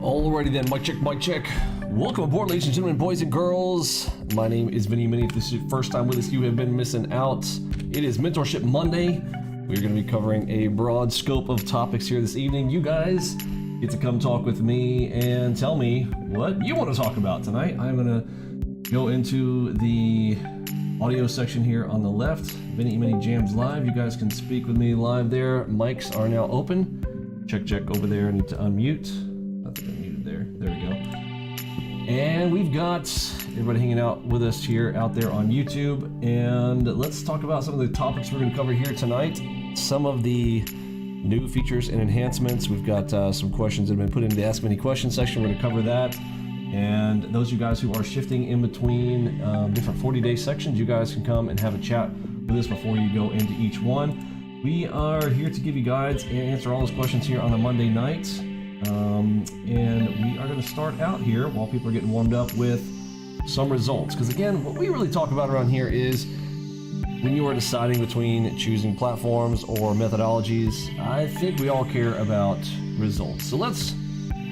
Alrighty then, mic check, mic check. Welcome aboard, ladies and gentlemen, boys and girls. My name is Vinny Emini. If this is your first time with us, you have been missing out. It is Mentorship Monday. We're going to be covering a broad scope of topics here this evening. You guys get to come talk with me and tell me what you want to talk about tonight. I'm going to go into the audio section here on the left. Vinny Emini Jams Live. You guys can speak with me live there. Mics are now open. Check, check over there. I need to unmute. I think I muted there. There we go. And we've got everybody hanging out with us here out there on YouTube. And let's talk about some of the topics we're going to cover here tonight. Some of the new features and enhancements. We've got some questions that have been put into the Ask Vinny question section. We're going to cover that. And those of you guys who are shifting in between different 40-day sections, you guys can come and have a chat with us before you go into each one. We are here to give you guides and answer all those questions here on a Monday night. And we are going to start out here while people are getting warmed up with some results. Because again, what we really talk about around here is when you are deciding between choosing platforms or methodologies, I think we all care about results. So let's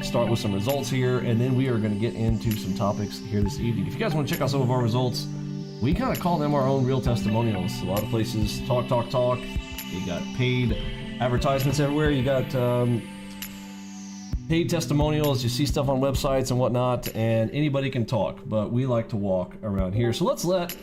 start with some results here, and then we are going to get into some topics here this evening. If you guys want to check out some of our results, we kind of call them our own real testimonials. A lot of places talk. You got paid advertisements everywhere. You got paid testimonials. You see stuff on websites and whatnot, and anybody can talk, but we like to walk around here. So let's let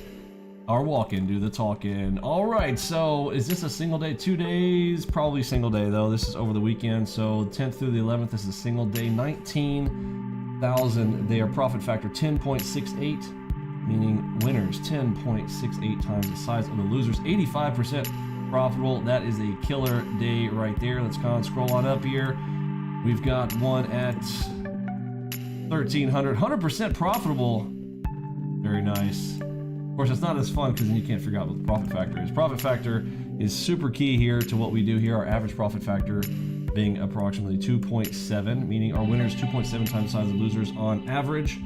our walk-in do the talking. All right, so is this a single day? 2 days? Probably single day though. This is over the weekend, so 10th through the 11th, this is a single day. 19,000. Their profit factor 10.68, meaning winners 10.68 times the size of the losers. 85% profitable. That is a killer day right there. Let's kind of scroll on up here. We've got one at 1,300, 100% profitable. Very nice. Of course, it's not as fun because then you can't figure out what the profit factor is. Profit factor is super key here to what we do here. Our average profit factor being approximately 2.7, meaning our winners 2.7 times the size of losers on average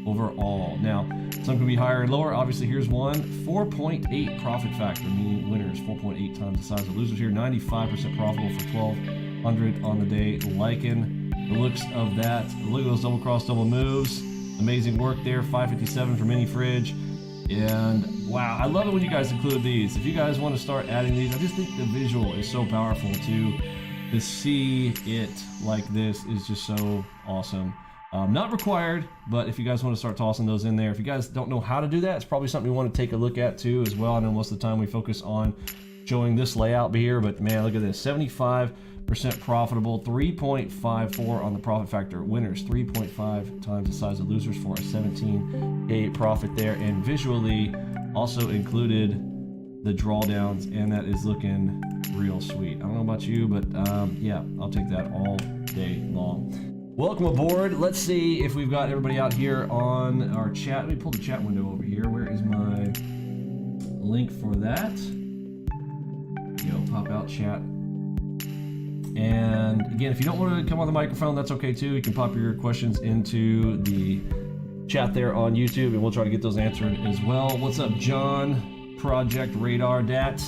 overall. Now, some can be higher and lower. Obviously, here's one, 4.8 profit factor, meaning winners 4.8 times the size of losers here. 95% profitable for 1,200 on the day. Liking the looks of that. Look at those double cross, double moves. Amazing work there. 557 for mini fridge. And wow, I love it when you guys include these. If you guys want to start adding these, I just think the visual is so powerful to see it like this is just so awesome. Not required, but if you guys want to start tossing those in there, if you guys don't know how to do that, it's probably something you want to take a look at too as well. I know most of the time we focus on showing this layout here, but man, look at this, 75% profitable, 3.54 on the profit factor. Winners 3.5 times the size of losers for a 17K profit there, and visually also included the drawdowns, and that is looking real sweet. I don't know about you, but yeah, I'll take that all day long. Welcome aboard. Let's see if we've got everybody out here on our chat. Let me pull the chat window over here. Where is my link for that? Pop out chat. And again, if you don't want to come on the microphone, that's okay too. You can pop your questions into the chat there on YouTube, and we'll try to get those answered as well. What's up, John? Project Radar, Dat,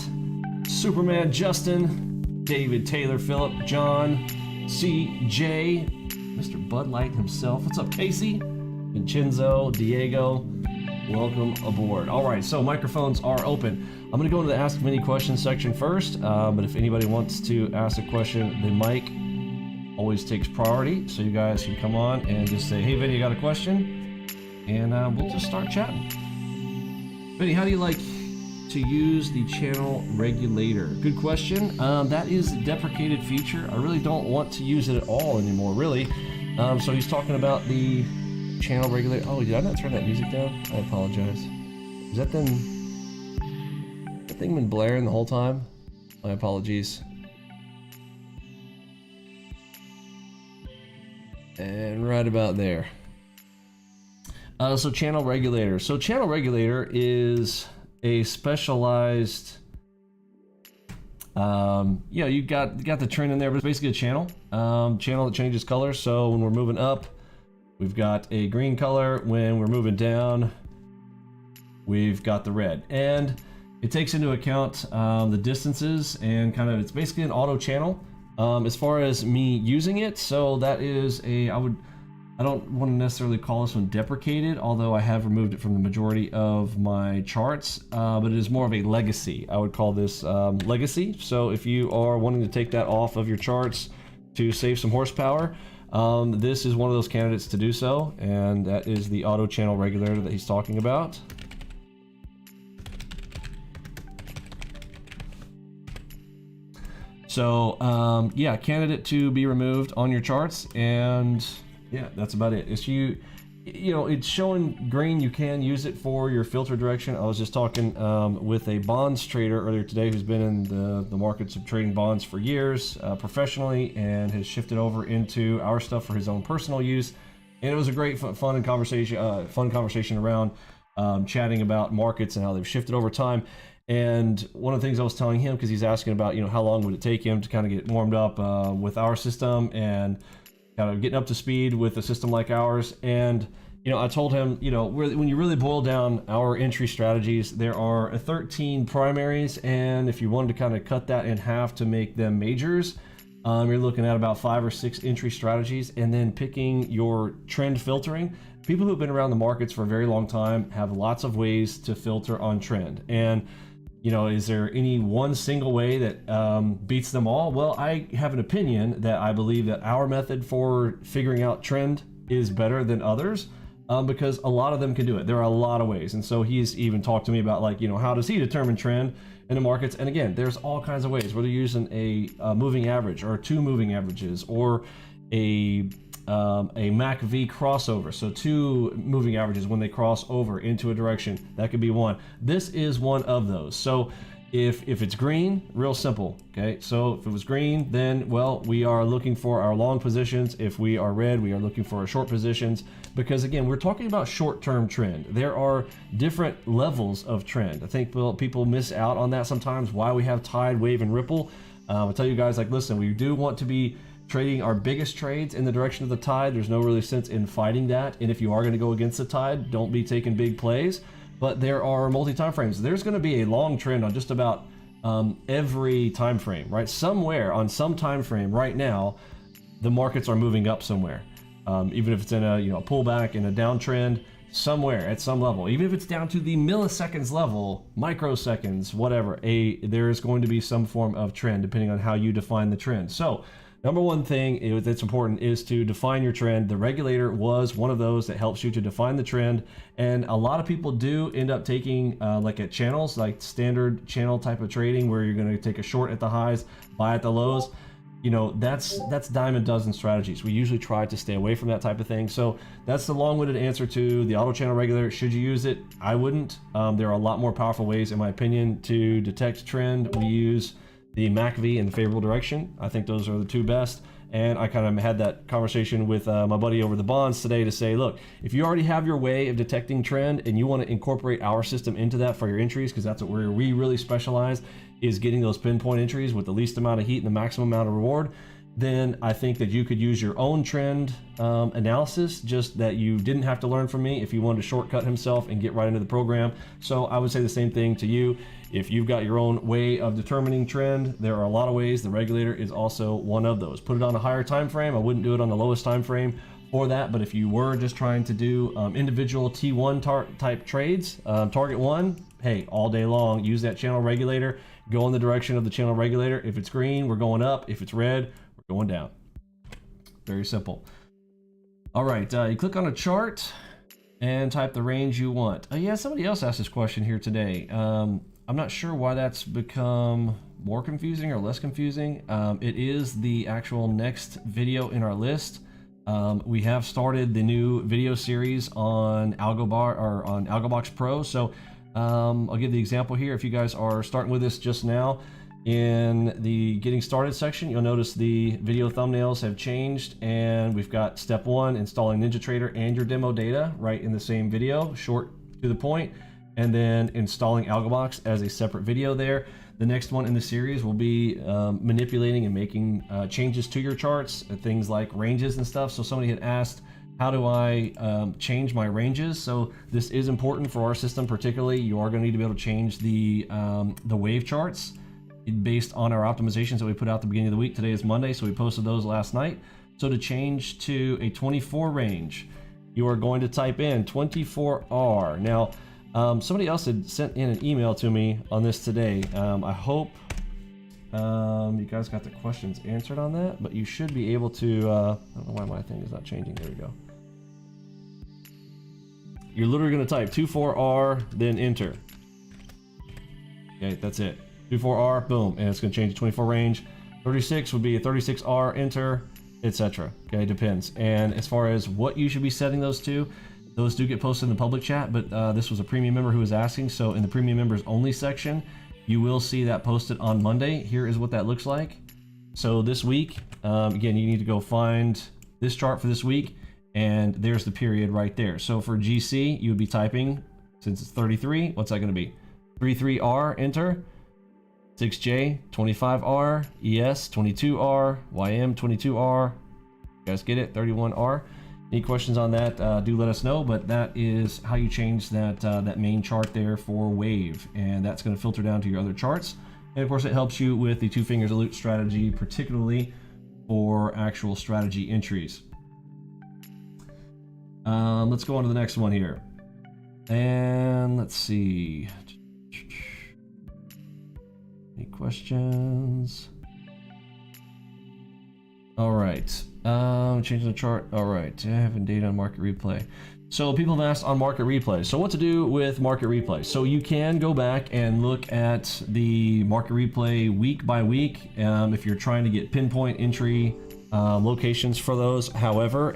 Superman, Justin, David, Taylor, Phillip, John, CJ, Mr. Bud Light himself. What's up, Casey? Vincenzo, Diego, welcome aboard. All right, so microphones are open. I'm gonna go into the Ask Vinny question section first, but if anybody wants to ask a question, the mic always takes priority, so you guys can come on and just say, hey Vinny, I got a question, and we'll just start chatting. Vinny, how do you like to use the channel regulator? Good question. That is a deprecated feature. I really don't want to use it at all anymore, really. So he's talking about the channel regulator. Oh, did I not turn that music down? I apologize. Is that thing been blaring the whole time? My apologies. And right about there. So channel regulator. So channel regulator is a specialized, you got the trend in there, but it's basically a channel that changes colors. So when we're moving up, we've got a green color. When we're moving down, we've got the red. And it takes into account the distances and kind of, it's basically an auto channel. As far as me using it, so that is I I don't want to necessarily call this one deprecated, although I have removed it from the majority of my charts, but it is more of a legacy. I would call this legacy. So if you are wanting to take that off of your charts to save some horsepower, this is one of those candidates to do so, and that is the auto channel regulator that he's talking about. So yeah, candidate to be removed on your charts, and yeah, that's about it. It's you know, it's showing green. You can use it for your filter direction. I was just talking with a bonds trader earlier today who's been in the markets of trading bonds for years professionally, and has shifted over into our stuff for his own personal use. And it was a great fun conversation around chatting about markets and how they've shifted over time. And one of the things I was telling him, because he's asking about, you know, how long would it take him to kind of get warmed up with our system and kind of getting up to speed with a system like ours. And, you know, I told him, you know, when you really boil down our entry strategies, there are 13 primaries. And if you wanted to kind of cut that in half to make them majors, you're looking at about 5 or 6 entry strategies, and then picking your trend filtering. People who've been around the markets for a very long time have lots of ways to filter on trend. And, you know, is there any one single way that beats them all? Well, I have an opinion that I believe that our method for figuring out trend is better than others, because a lot of them can do it. There are a lot of ways. And so he's even talked to me about, like, you know, how does he determine trend in the markets? And again, there's all kinds of ways, whether you're using a moving average or 2 moving averages, or a MACV crossover, so 2 moving averages when they cross over into a direction. That could be one. This is one of those. So if it's green, real simple, okay? So if it was green, then, well, we are looking for our long positions. If we are red, we are looking for our short positions, because again, we're talking about short-term trend. There are different levels of trend. I think people miss out on that sometimes, why we have tide, wave, and ripple. I'll tell you guys, like, listen, we do want to be trading our biggest trades in the direction of the tide. There's no really sense in fighting that. And if you are going to go against the tide, don't be taking big plays. But there are multi-time frames. There's going to be a long trend on just about every time frame, right? Somewhere on some time frame right now, the markets are moving up somewhere. Even if it's in a, you know, a pullback in a downtrend, somewhere at some level, even if it's down to the milliseconds level, microseconds, whatever, there is going to be some form of trend depending on how you define the trend. So number one thing that's important is to define your trend. The regulator was one of those that helps you to define the trend. And a lot of people do end up taking like at channels, like standard channel type of trading, where you're going to take a short at the highs, buy at the lows. You know, that's dime a dozen strategies. We usually try to stay away from that type of thing. So that's the long-winded answer to the auto channel regulator. Should you use it? I wouldn't. There are a lot more powerful ways, in my opinion, to detect trend. We use the MACV in the favorable direction. I think those are the 2 best. And I kind of had that conversation with my buddy over the bonds today to say, look, if you already have your way of detecting trend and you want to incorporate our system into that for your entries, because that's where we really specialize, is getting those pinpoint entries with the least amount of heat and the maximum amount of reward, then I think that you could use your own trend analysis, just that you didn't have to learn from me if you wanted to shortcut himself and get right into the program. So I would say the same thing to you. If you've got your own way of determining trend, there are a lot of ways. The regulator is also one of those. Put it on a higher time frame. I wouldn't do it on the lowest time frame for that, but if you were just trying to do individual T1 type trades, target one, hey, all day long, use that channel regulator. Go in the direction of the channel regulator. If it's green, we're going up. If it's red, we're going down. Very simple. All right, you click on a chart and type the range you want. Yeah, somebody else asked this question here today. I'm not sure why that's become more confusing or less confusing. It is the actual next video in our list. We have started the new video series on ALGOBOX Pro. So I'll give the example here. If you guys are starting with this just now, in the getting started section, you'll notice the video thumbnails have changed, and we've got step 1, installing NinjaTrader and your demo data right in the same video, short to the point, and then installing ALGOBOX as a separate video there. The next one in the series will be manipulating and making changes to your charts, things like ranges and stuff. So somebody had asked, how do I change my ranges? So this is important for our system particularly. You are going to need to be able to change the wave charts based on our optimizations that we put out at the beginning of the week. Today is Monday, so we posted those last night. So to change to a 24 range, you are going to type in 24R. Now, somebody else had sent in an email to me on this today. I hope you guys got the questions answered on that, but you should be able to, I don't know why my thing is not changing. There we go. You're literally going to type 24R, then enter. Okay, that's it. 24R, boom, and it's going to change to 24 range. 36 would be a 36R, enter, etc. Okay, depends. And as far as what you should be setting those to, those do get posted in the public chat, but this was a premium member who was asking. So in the premium members only section, you will see that posted on Monday. Here is what that looks like. So this week, again, you need to go find this chart for this week, and there's the period right there. So for GC, you would be typing, since it's 33, what's that going to be? 33R, enter. 6J, 25R. ES, 22R. YM, 22R. You guys get it? 31R. Any questions on that, do let us know, but that is how you change that, that main chart there for Wave, and that's going to filter down to your other charts. And of course, it helps you with the 2 fingers of loot strategy, particularly for actual strategy entries. Let's go on to the next one here. And let's see. Any questions? All right. Changing the chart. All right. Having data on market replay. So people have asked on market replay. So what to do with market replay? So you can go back and look at the market replay week by week if you're trying to get pinpoint entry locations for those. However,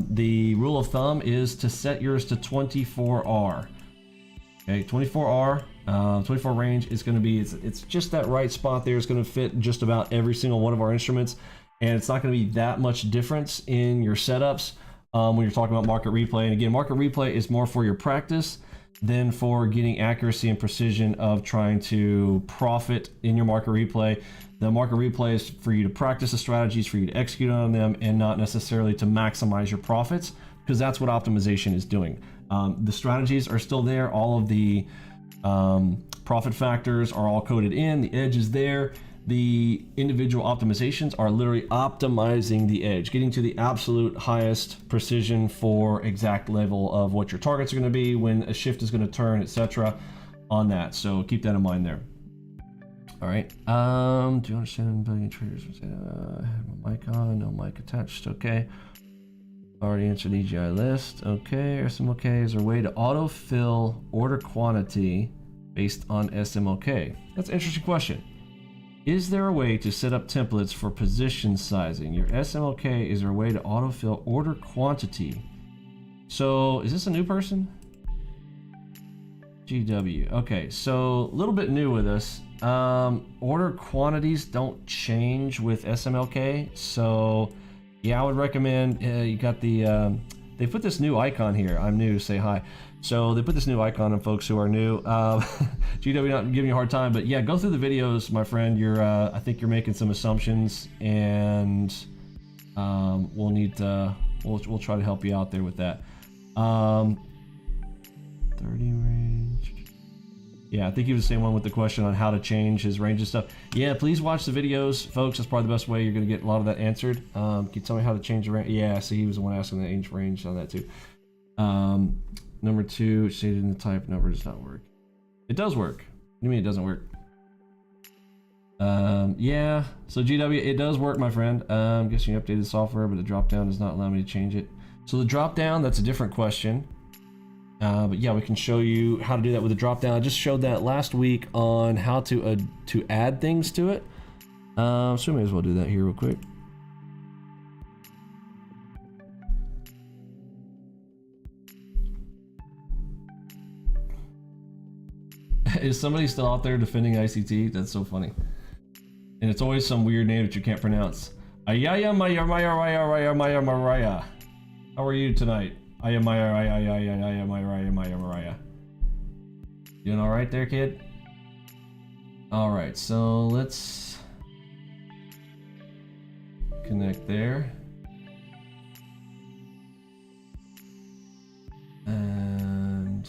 the rule of thumb is to set yours to 24R. Okay, 24R, 24 range is going to be, it's just that right spot there. It's going to fit just about every single one of our instruments, and it's not going to be that much difference in your setups when you're talking about market replay. And again, market replay is more for your practice than for getting accuracy and precision of trying to profit in your market replay. The market replay is for you to practice the strategies, for you to execute on them, and not necessarily to maximize your profits, because that's what optimization is doing. The strategies are still there. All of the profit factors are all coded in. The edge is there. The individual optimizations are literally optimizing the edge, getting to the absolute highest precision for exact level of what your targets are going to be, when a shift is going to turn, etc. on that. So keep that in mind there. All right. Do you understand billion traders? I have my mic on, no mic attached. Okay. Already answered EGI list. Okay. SMOK, is there a way to autofill order quantity based on SMOK? That's an interesting question. Is there a way to set up templates for position sizing? Your SMOK, is there a way to autofill order quantity? So is this a new person? GW. Okay, so a little bit new with us. Order quantities don't change with SMLK, so yeah, I would recommend you got the they put this new icon here. I'm new, say hi. So they put this new icon on folks who are new. GW, not giving you a hard time, but yeah, go through the videos, my friend. You're I think you're making some assumptions, and we'll need to we'll try to help you out there with that. 30 range. Yeah, I think he was the same one with the question on how to change his range and stuff. Yeah, please watch the videos, folks. That's probably the best way you're going to get a lot of that answered. Can you tell me how to change the range? Yeah, see, he was the one asking the age range on that too. Number 2, stated in the type number does not work. It does work. What do you mean it doesn't work? Yeah, so GW, it does work, my friend. I'm guessing you updated the software, but the drop down does not allow me to change it. So the drop down, that's a different question. But yeah, we can show you how to do that with the drop down. I just showed that last week on how to add things to it. So we may as well do that here real quick. Is somebody still out there defending ICT? That's so funny. And it's always some weird name that you can't pronounce. Ayaya Maya Maya Maya Maya Maya Mariah. How are you tonight? Ayaya Maya Maya Maya Maya Mariah. Doing all right there, kid? All right, so let's connect there. And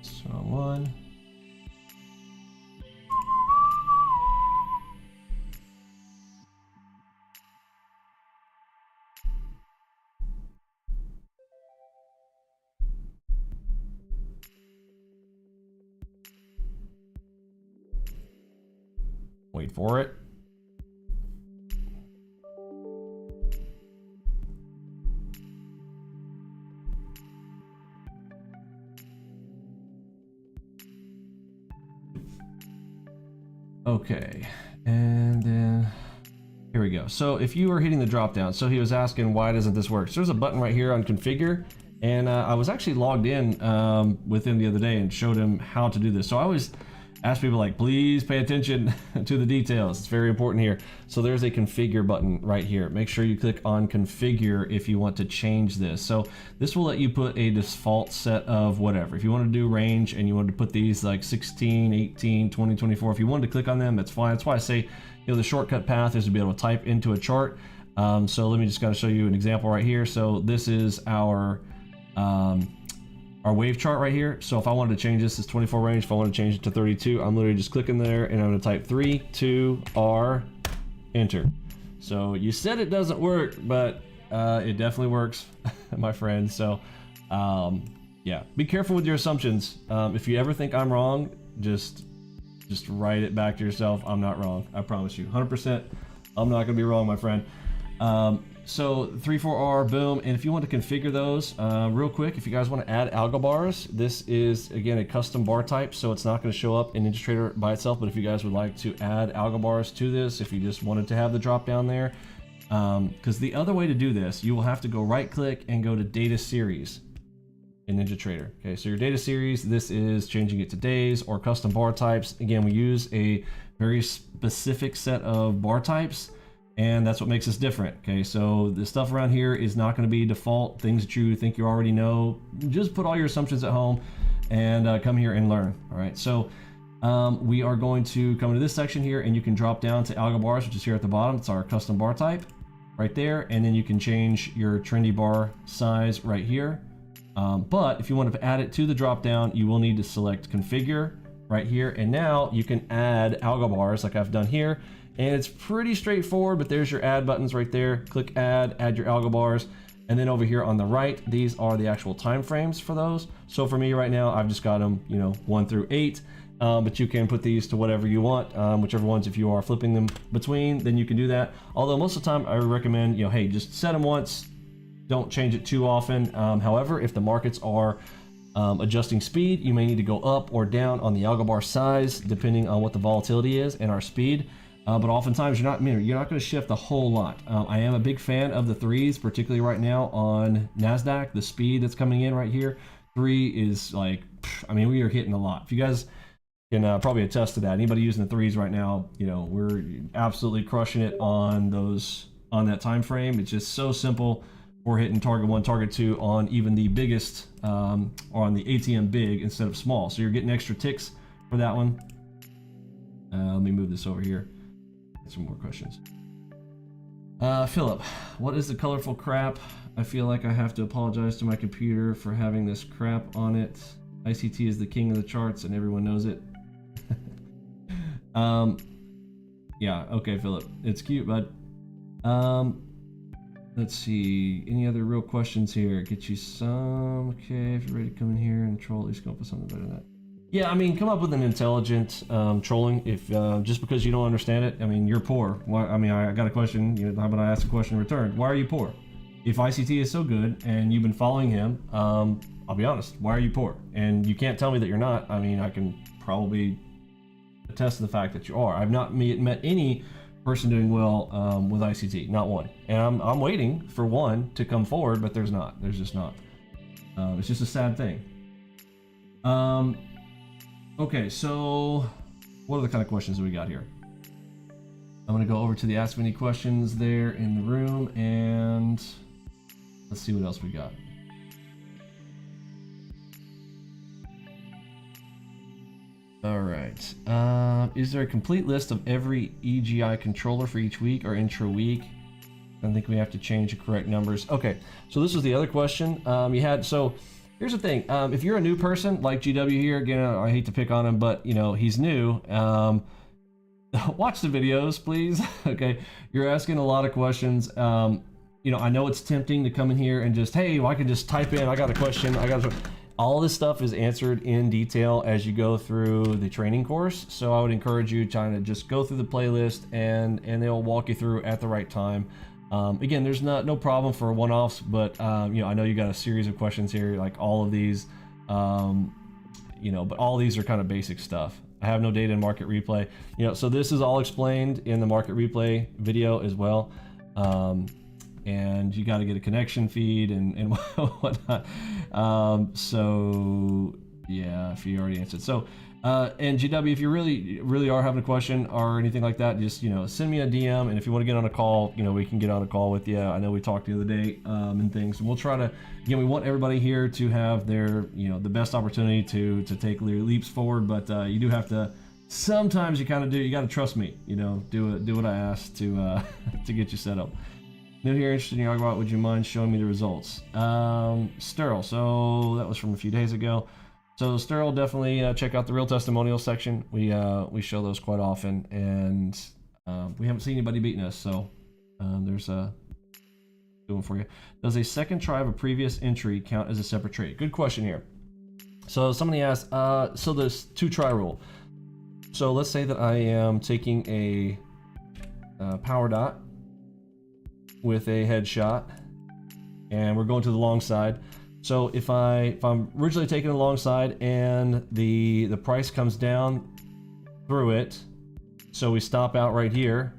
strong one. Wait for it. Okay, and then here we go. So if you were hitting the drop down, so he was asking why doesn't this work? So there's a button right here on configure, and I was actually logged in with him the other day and showed him how to do this. So I always ask people like, please pay attention to the details. It's very important here. So there's a configure button right here. Make sure you click on configure if you want to change this. So this will let you put a default set of whatever. If you want to do range and you want to put these like 16, 18, 20, 24, if you wanted to click on them, that's fine. That's why I say, you know, the shortcut path is to be able to type into a chart. So let me just kind of show you an example right here. So this is our wave chart right here. So if I wanted to change this, it's 24 range. If I want to change it to 32, I'm literally just clicking there and I'm going to type 3, 2, R, enter. So you said it doesn't work, but it definitely works, my friend. So yeah, be careful with your assumptions. If you ever think I'm wrong, just write it back to yourself. I'm not wrong. I promise you, 100%. I'm not going to be wrong, my friend. So 3-4R, boom. And if you want to configure those real quick, if you guys want to add algo bars, this is again a custom bar type, so it's not going to show up in NinjaTrader by itself. But if you guys would like to add algo bars to this, if you just wanted to have the drop down there, because the other way to do this, you will have to go right click and go to data series in NinjaTrader. Okay, so your data series, this is changing it to days or custom bar types. Again, we use a very specific set of bar types, and that's what makes us different. Okay, so the stuff around here is not going to be default things that you think you already know. Just put all your assumptions at home and come here and learn. All right, so we are going to come into this section here, and you can drop down to algo bars, which is here at the bottom. It's our custom bar type right there, and then you can change your trendy bar size right here. But if you want to add it to the drop down, you will need to select configure right here, and now you can add algo bars like I've done here. And it's pretty straightforward, but there's your add buttons right there. Click add your algo bars. And then over here on the right, these are the actual time frames for those. So for me right now, I've just got them, you know, 1 through 8. But you can put these to whatever you want, whichever ones, if you are flipping them between, then you can do that. Although most of the time I recommend, you know, hey, just set them once, don't change it too often. However, if the markets are adjusting speed, you may need to go up or down on the algo bar size, depending on what the volatility is and our speed. But oftentimes you're not going to shift a whole lot. I am a big fan of the 3s, particularly right now on NASDAQ. The speed that's coming in right here, 3 is like, I mean, we are hitting a lot. If you guys can probably attest to that, anybody using the 3s right now, you know, we're absolutely crushing it on those, on that time frame. It's just so simple. We're hitting target 1, target 2 on even the biggest, or on the ATM big instead of small. So you're getting extra ticks for that one. Let me move this over here. Some more questions. Philip, what is the colorful crap? I feel like I have to apologize to my computer for having this crap on it. ICT is the king of the charts and everyone knows it. Yeah, okay, Philip. It's cute, bud. Let's see. Any other real questions here? Get you some. Okay, if you're ready to come in here and troll, at least come up with something better than that. Yeah, I mean, come up with an intelligent trolling. If just because you don't understand it, I mean, you're poor. Why, I mean, I got a question. You know, how about I ask a question in return? Why are you poor? If ICT is so good and you've been following him, I'll be honest. Why are you poor? And you can't tell me that you're not. I mean, I can probably attest to the fact that you are. I've not met any person doing well with ICT, not one. And I'm waiting for one to come forward, but there's not. There's just not. It's just a sad thing. Okay, so what are the kind of questions that we got here? I'm gonna go over to the Ask Vinny questions there in the room, and let's see what else we got. All right, is there a complete list of every EGI controller for each week or intra-week? I think we have to change the correct numbers. Okay, so this was the other question you had. So here's the thing, if you're a new person like GW here, again, I hate to pick on him, but you know, he's new. Watch the videos, please. Okay, you're asking a lot of questions. You know, I know it's tempting to come in here and just, hey, well, I can just type in, I got a question, All this stuff is answered in detail as you go through the training course. So I would encourage you trying to just go through the playlist and they'll walk you through at the right time. Again, there's no problem for one-offs, but you know, I know you got a series of questions here, like all of these, you know, but all these are kind of basic stuff. I have no data in market replay, you know, so this is all explained in the market replay video as well. And you got to get a connection feed and whatnot. So yeah, if you already answered. So, and GW, if you really are having a question or anything like that, just, you know, send me a DM. And if you want to get on a call, you know, we can get on a call with you. I know we talked the other day and things, and we'll try to, again, we want everybody here to have their, you know, the best opportunity to take leaps forward. But you do have to, sometimes you kind of do, you got to trust me, you know, do what I asked to get you set up. New here, interested in your ALGOBOX, would you mind showing me the results? Sterl, so that was from a few days ago. So Sterl, definitely check out the real testimonial section. We show those quite often, and we haven't seen anybody beating us, so there's a good one for you. Does a second try of a previous entry count as a separate trade? Good question here. So somebody asked, so there's 2-try rule. So let's say that I am taking a power dot with a headshot, and we're going to the long side. So if I'm originally taking the long side and the price comes down through it, so we stop out right here.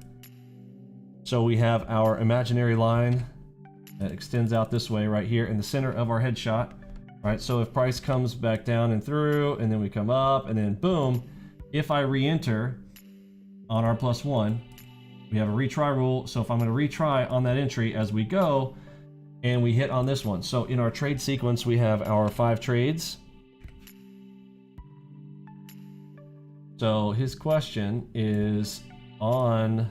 So we have our imaginary line that extends out this way right here in the center of our headshot. Right, so if price comes back down and through, and then we come up, and then boom, if I re-enter on our +1, we have a retry rule. So if I'm going to retry on that entry as we go, and we hit on this one. So in our trade sequence, we have our 5 trades. So his question is on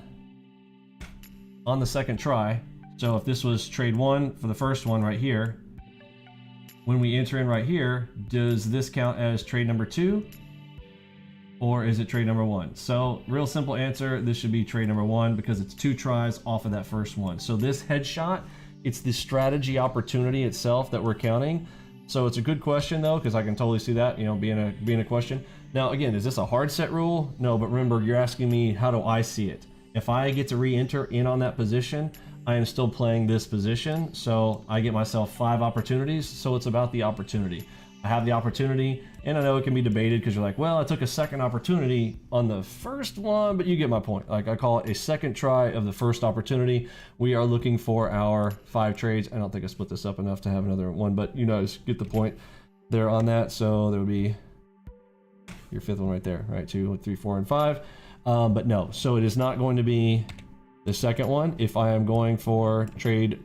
the second try. So if this was trade 1 for the first one right here, when we enter in right here, does this count as trade number 2? Or is it trade number 1? So real simple answer, this should be trade number 1 because it's 2 tries off of that first one. So this headshot, it's the strategy opportunity itself that we're counting. So it's a good question though, because I can totally see that, you know, being a question. Now again, is this a hard set rule? No, but remember, you're asking me, how do I see it? If I get to re-enter in on that position, I am still playing this position. So I get myself 5 opportunities. So it's about the opportunity. I have the opportunity, and I know it can be debated because you're like, well, I took a second opportunity on the first one, but you get my point. Like, I call it a second try of the first opportunity. We are looking for our 5 trades. I don't think I split this up enough to have another one, but you guys get the point there on that. So there would be your 5th one right there, right? 2, 3, 4, and 5. But no, so it is not going to be the second one. If I am going for trade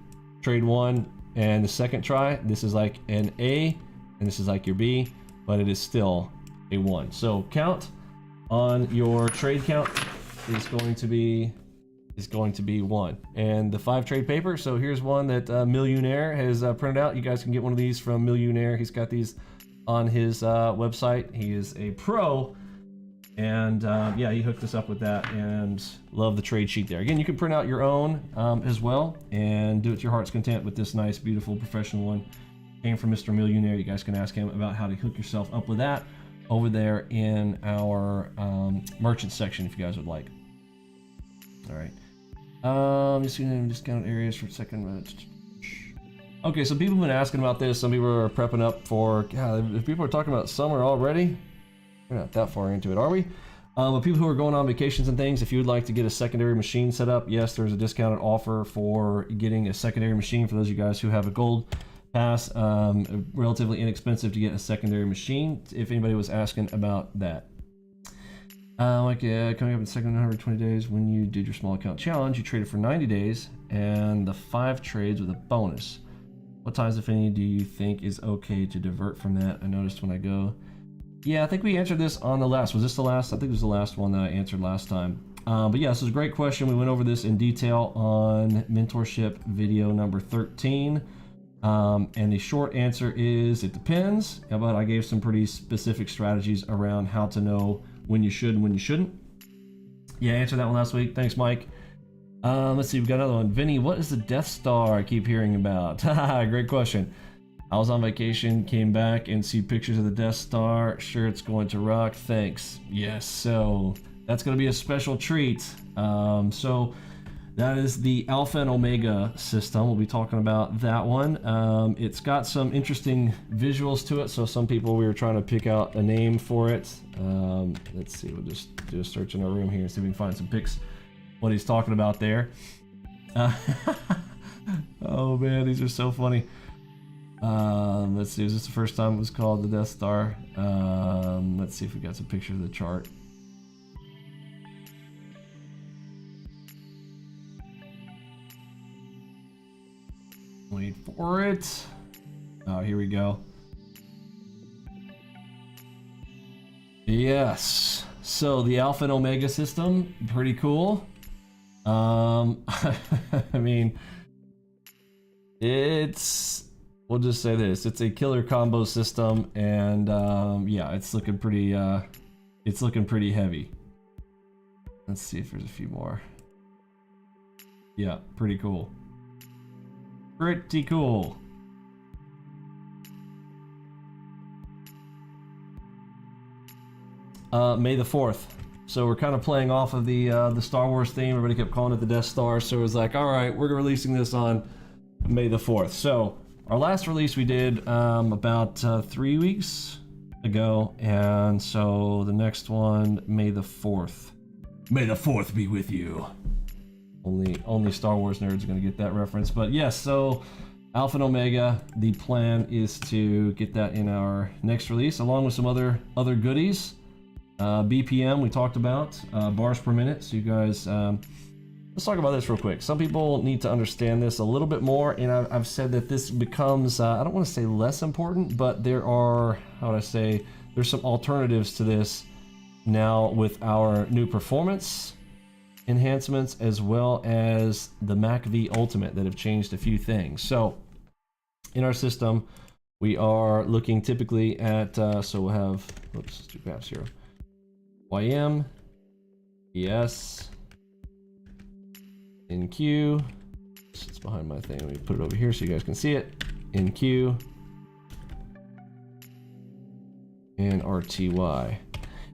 1 and the second try, this is like an A, and this is like your B, but it is still a 1. So count on your trade count is going to be 1. And the 5 trade paper, so here's one that Millionaire has printed out. You guys can get one of these from Millionaire. He's got these on his website. He is a pro, and yeah, he hooked us up with that, and love the trade sheet there. Again, you can print out your own as well and do it to your heart's content with this nice, beautiful, professional one. Came from Mr. Millionaire. You guys can ask him about how to hook yourself up with that over there in our merchant section if you guys would like. All right. Just gonna discount areas for a second. Okay, so people have been asking about this. Some people are prepping up for, God, if people are talking about summer already, we're not that far into it, are we? But people who are going on vacations and things, if you would like to get a secondary machine set up, yes, there's a discounted offer for getting a secondary machine for those of you guys who have a gold pass. Relatively inexpensive to get a secondary machine, if anybody was asking about that. Coming up in second 120 days, when you did your small account challenge, you traded for 90 days and the 5 trades with a bonus. What times, if any, do you think is okay to divert from that? I noticed when I go. Yeah, I think we answered this on the last. Was this the last? I think it was the last one that I answered last time. But yeah, this is a great question. We went over this in detail on mentorship video number 13. And the short answer is it depends, but I gave some pretty specific strategies around how to know when you should and when you shouldn't. Yeah, I answered that one last week. Thanks, Mike. Let's see, we've got another one. Vinny, what is the Death Star I keep hearing about? Great question. I was on vacation, came back and see pictures of the Death Star. Sure, it's going to rock. Thanks. Yes, so that's going to be a special treat. So that is the Alpha and Omega system. We'll be talking about that one. It's got some interesting visuals to it. So some people, we were trying to pick out a name for it. Let's see, we'll just do a search in our room here and see if we can find some pics, what he's talking about there. Oh man, these are so funny. Let's see, is this the first time it was called the Death Star? Let's see if we got some pictures of the chart. Wait for it. Oh, here we go. Yes. So the Alpha and Omega system, pretty cool. I mean, we'll just say this, it's a killer combo system, and yeah, it's looking pretty heavy. Let's see if there's a few more. Yeah, pretty cool. Pretty cool. May the 4th. So we're kind of playing off of the Star Wars theme. Everybody kept calling it the Death Star, so it was like, all right, we're releasing this on May the 4th. So our last release we did about 3 weeks ago, and so the next one, May the 4th. May the 4th be with you. Only Star Wars nerds are going to get that reference. But yes, so Alpha and Omega, the plan is to get that in our next release, along with some other goodies. BPM we talked about, bars per minute. So you guys, let's talk about this real quick. Some people need to understand this a little bit more, and I've said that this becomes, I don't want to say less important, but there are, how would I say, there's some alternatives to this now with our new performance enhancements, as well as the MACV Ultimate that have changed a few things. So in our system, we are looking typically at, so we'll have, oops, two graphs here. YM, ES, NQ, it's behind my thing, let me put it over here so you guys can see it, NQ, and RTY.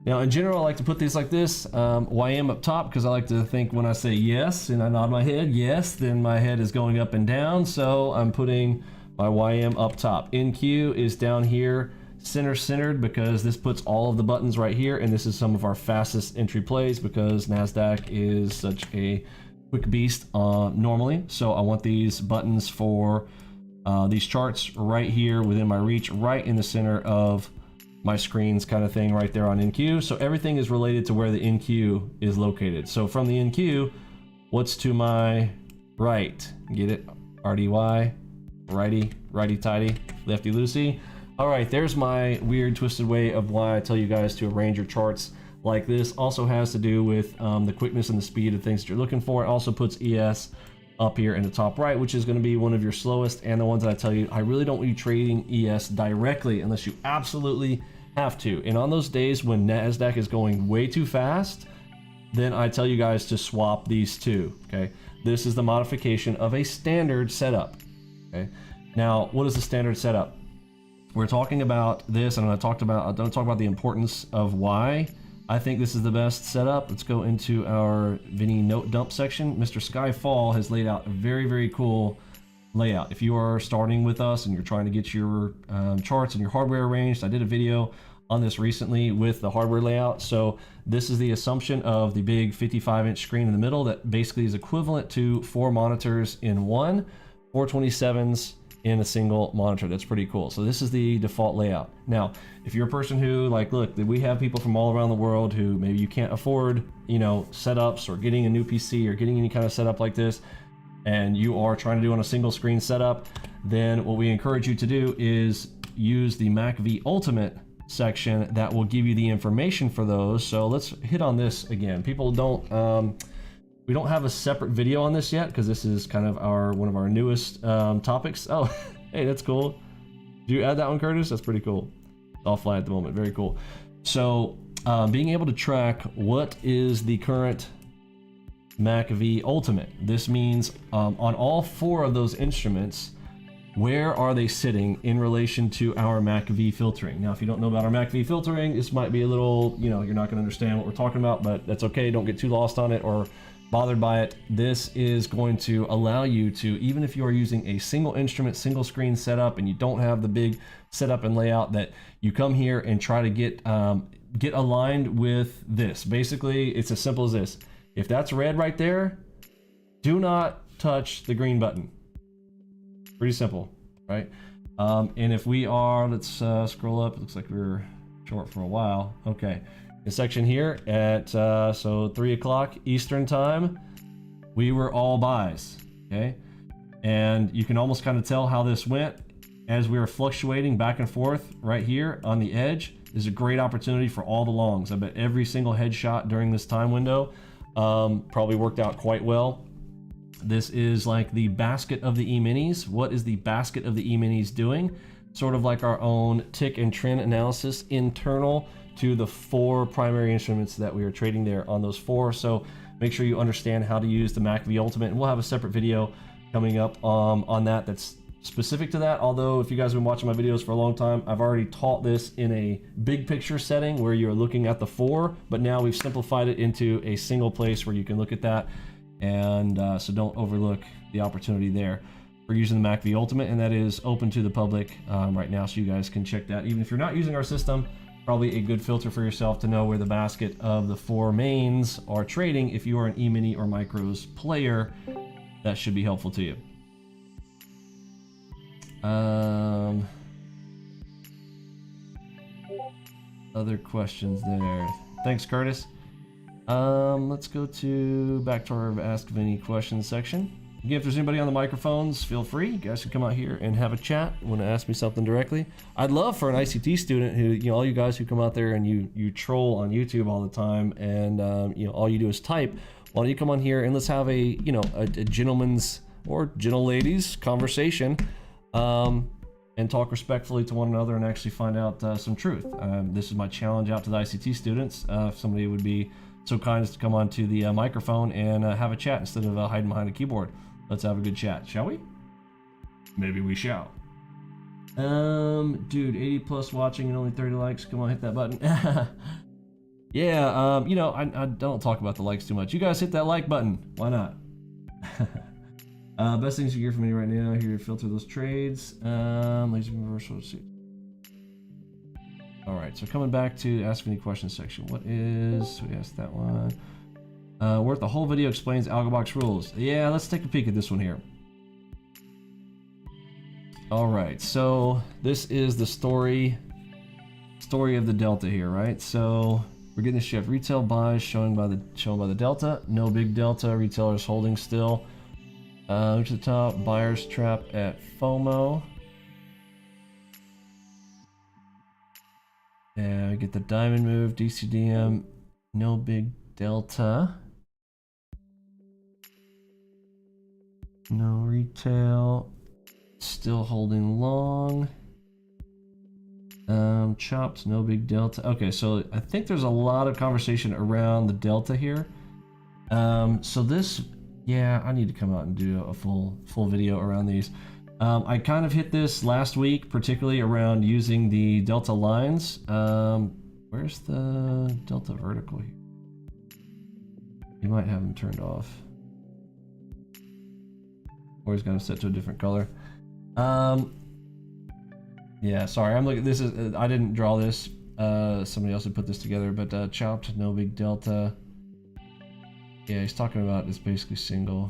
Now in general, I like to put these like this, YM up top, because I like to think when I say yes and I nod my head, yes, then my head is going up and down, so I'm putting my YM up top. NQ is down here, centered, because this puts all of the buttons right here, and this is some of our fastest entry plays because NASDAQ is such a quick beast normally. So I want these buttons for these charts right here within my reach, right in the center of my screens kind of thing right there on NQ. So everything is related to where the NQ is located. So from the NQ, what's to my right? Get it? RDY, righty tighty, lefty loosey. All right, there's my weird twisted way of why I tell you guys to arrange your charts like this. Also has to do with the quickness and the speed of things that you're looking for. It also puts ES up here in the top right, which is going to be one of your slowest, and the ones that I tell you, I really don't want you trading ES directly unless you absolutely have to. And on those days when NASDAQ is going way too fast, then I tell you guys to swap these two, okay? This is the modification of a standard setup, okay? Now, what is the standard setup? We're talking about this, and I don't talk about the importance of why I think this is the best setup. Let's go into our Vinny note dump section. Mr. Skyfall has laid out a very, very cool layout. If you are starting with us and you're trying to get your charts and your hardware arranged, I did a video on this recently with the hardware layout. So this is the assumption of the big 55-inch screen in the middle that basically is equivalent to 4 monitors in one, 427s in a single monitor. That's pretty cool. So this is the default layout. Now, if you're a person who, like, look, we have people from all around the world who maybe you can't afford, you know, setups or getting a new PC or getting any kind of setup like this, and you are trying to do on a single screen setup, then what we encourage you to do is use the MACV Ultimate section that will give you the information for those. So let's hit on this again. People don't, we don't have a separate video on this yet because this is kind of one of our newest topics. Oh, hey, that's cool. Did you add that one, Curtis? That's pretty cool. It's all fly at the moment. Very cool. So being able to track what is the current MACV Ultimate. This means on all 4 of those instruments, where are they sitting in relation to our MACV filtering? Now, if you don't know about our MACV filtering, this might be a little, you know, you're not going to understand what we're talking about, but that's okay. Don't get too lost on it or bothered by it. This is going to allow you to, even if you are using a single instrument, single screen setup, and you don't have the big setup and layout, that you come here and try to get aligned with this. Basically, it's as simple as this. If that's red right there, do not touch the green button. Pretty simple, right? And if we are, let's scroll up. It looks like we're short for a while. Okay. The section here at so 3 o'clock Eastern time, we were all buys, okay? And you can almost kind of tell how this went as we were fluctuating back and forth right here on the edge. This is a great opportunity for all the longs. I bet every single headshot during this time window probably worked out quite well. This is like the basket of the E-minis. What is the basket of the E-minis doing? Sort of like our own tick and trend analysis internal to the 4 primary instruments that we are trading there on those 4. So make sure you understand how to use the MACV Ultimate, and we'll have a separate video coming up on that that's specific to that. Although if you guys have been watching my videos for a long time, I've already taught this in a big picture setting where you're looking at the 4, but now we've simplified it into a single place where you can look at that. And so don't overlook the opportunity there for using the MACV Ultimate, and that is open to the public right now, so you guys can check that. Even if you're not using our system, probably a good filter for yourself to know where the basket of the 4 mains are trading. If you are an E-mini or micros player, that should be helpful to you. Other questions there. Thanks, Curtis. Let's go back to our Ask Vinny questions section. Again, if there's anybody on the microphones, feel free. You guys can come out here and have a chat. Want to ask me something directly? I'd love for an ICT student who, you know, all you guys who come out there and you troll on YouTube all the time, and you know, all you do is type. Why don't you come on here and let's have a, you know, a gentleman's or gentle ladies conversation, and talk respectfully to one another and actually find out some truth. This is my challenge out to the ICT students. If somebody would be so kind as to come onto the microphone and have a chat instead of hiding behind a keyboard. Let's have a good chat, shall we? Maybe we shall. Dude, 80 plus watching and only 30 likes. Come on, hit that button. Yeah, you know, I don't talk about the likes too much. You guys hit that like button. Why not? Best things you hear from me right now. Here to filter those trades. Laser reversal. Let's see. All right, so coming back to Ask Any Questions section. What is, we asked that one. Worth the whole video explains ALGOBOX rules. Yeah, let's take a peek at this one here. All right, so this is the story of the delta here, right? So we're getting the shift. Retail buys shown by the delta. No big delta. Retailers holding still. Look to the top. Buyers trap at FOMO. And we get the diamond move. DCDM. No big delta. No retail. Still holding long. Chopped, no big delta. Okay, so I think there's a lot of conversation around the delta here. So this, yeah, I need to come out and do a full video around these. I kind of hit this last week, particularly around using the delta lines. Where's the delta vertical here? You might have them turned off. Or he's got them set to a different color. Yeah, sorry, I'm looking. This is I didn't draw this. Somebody else had put this together, but chopped, no big delta. Yeah, he's talking about it's basically single.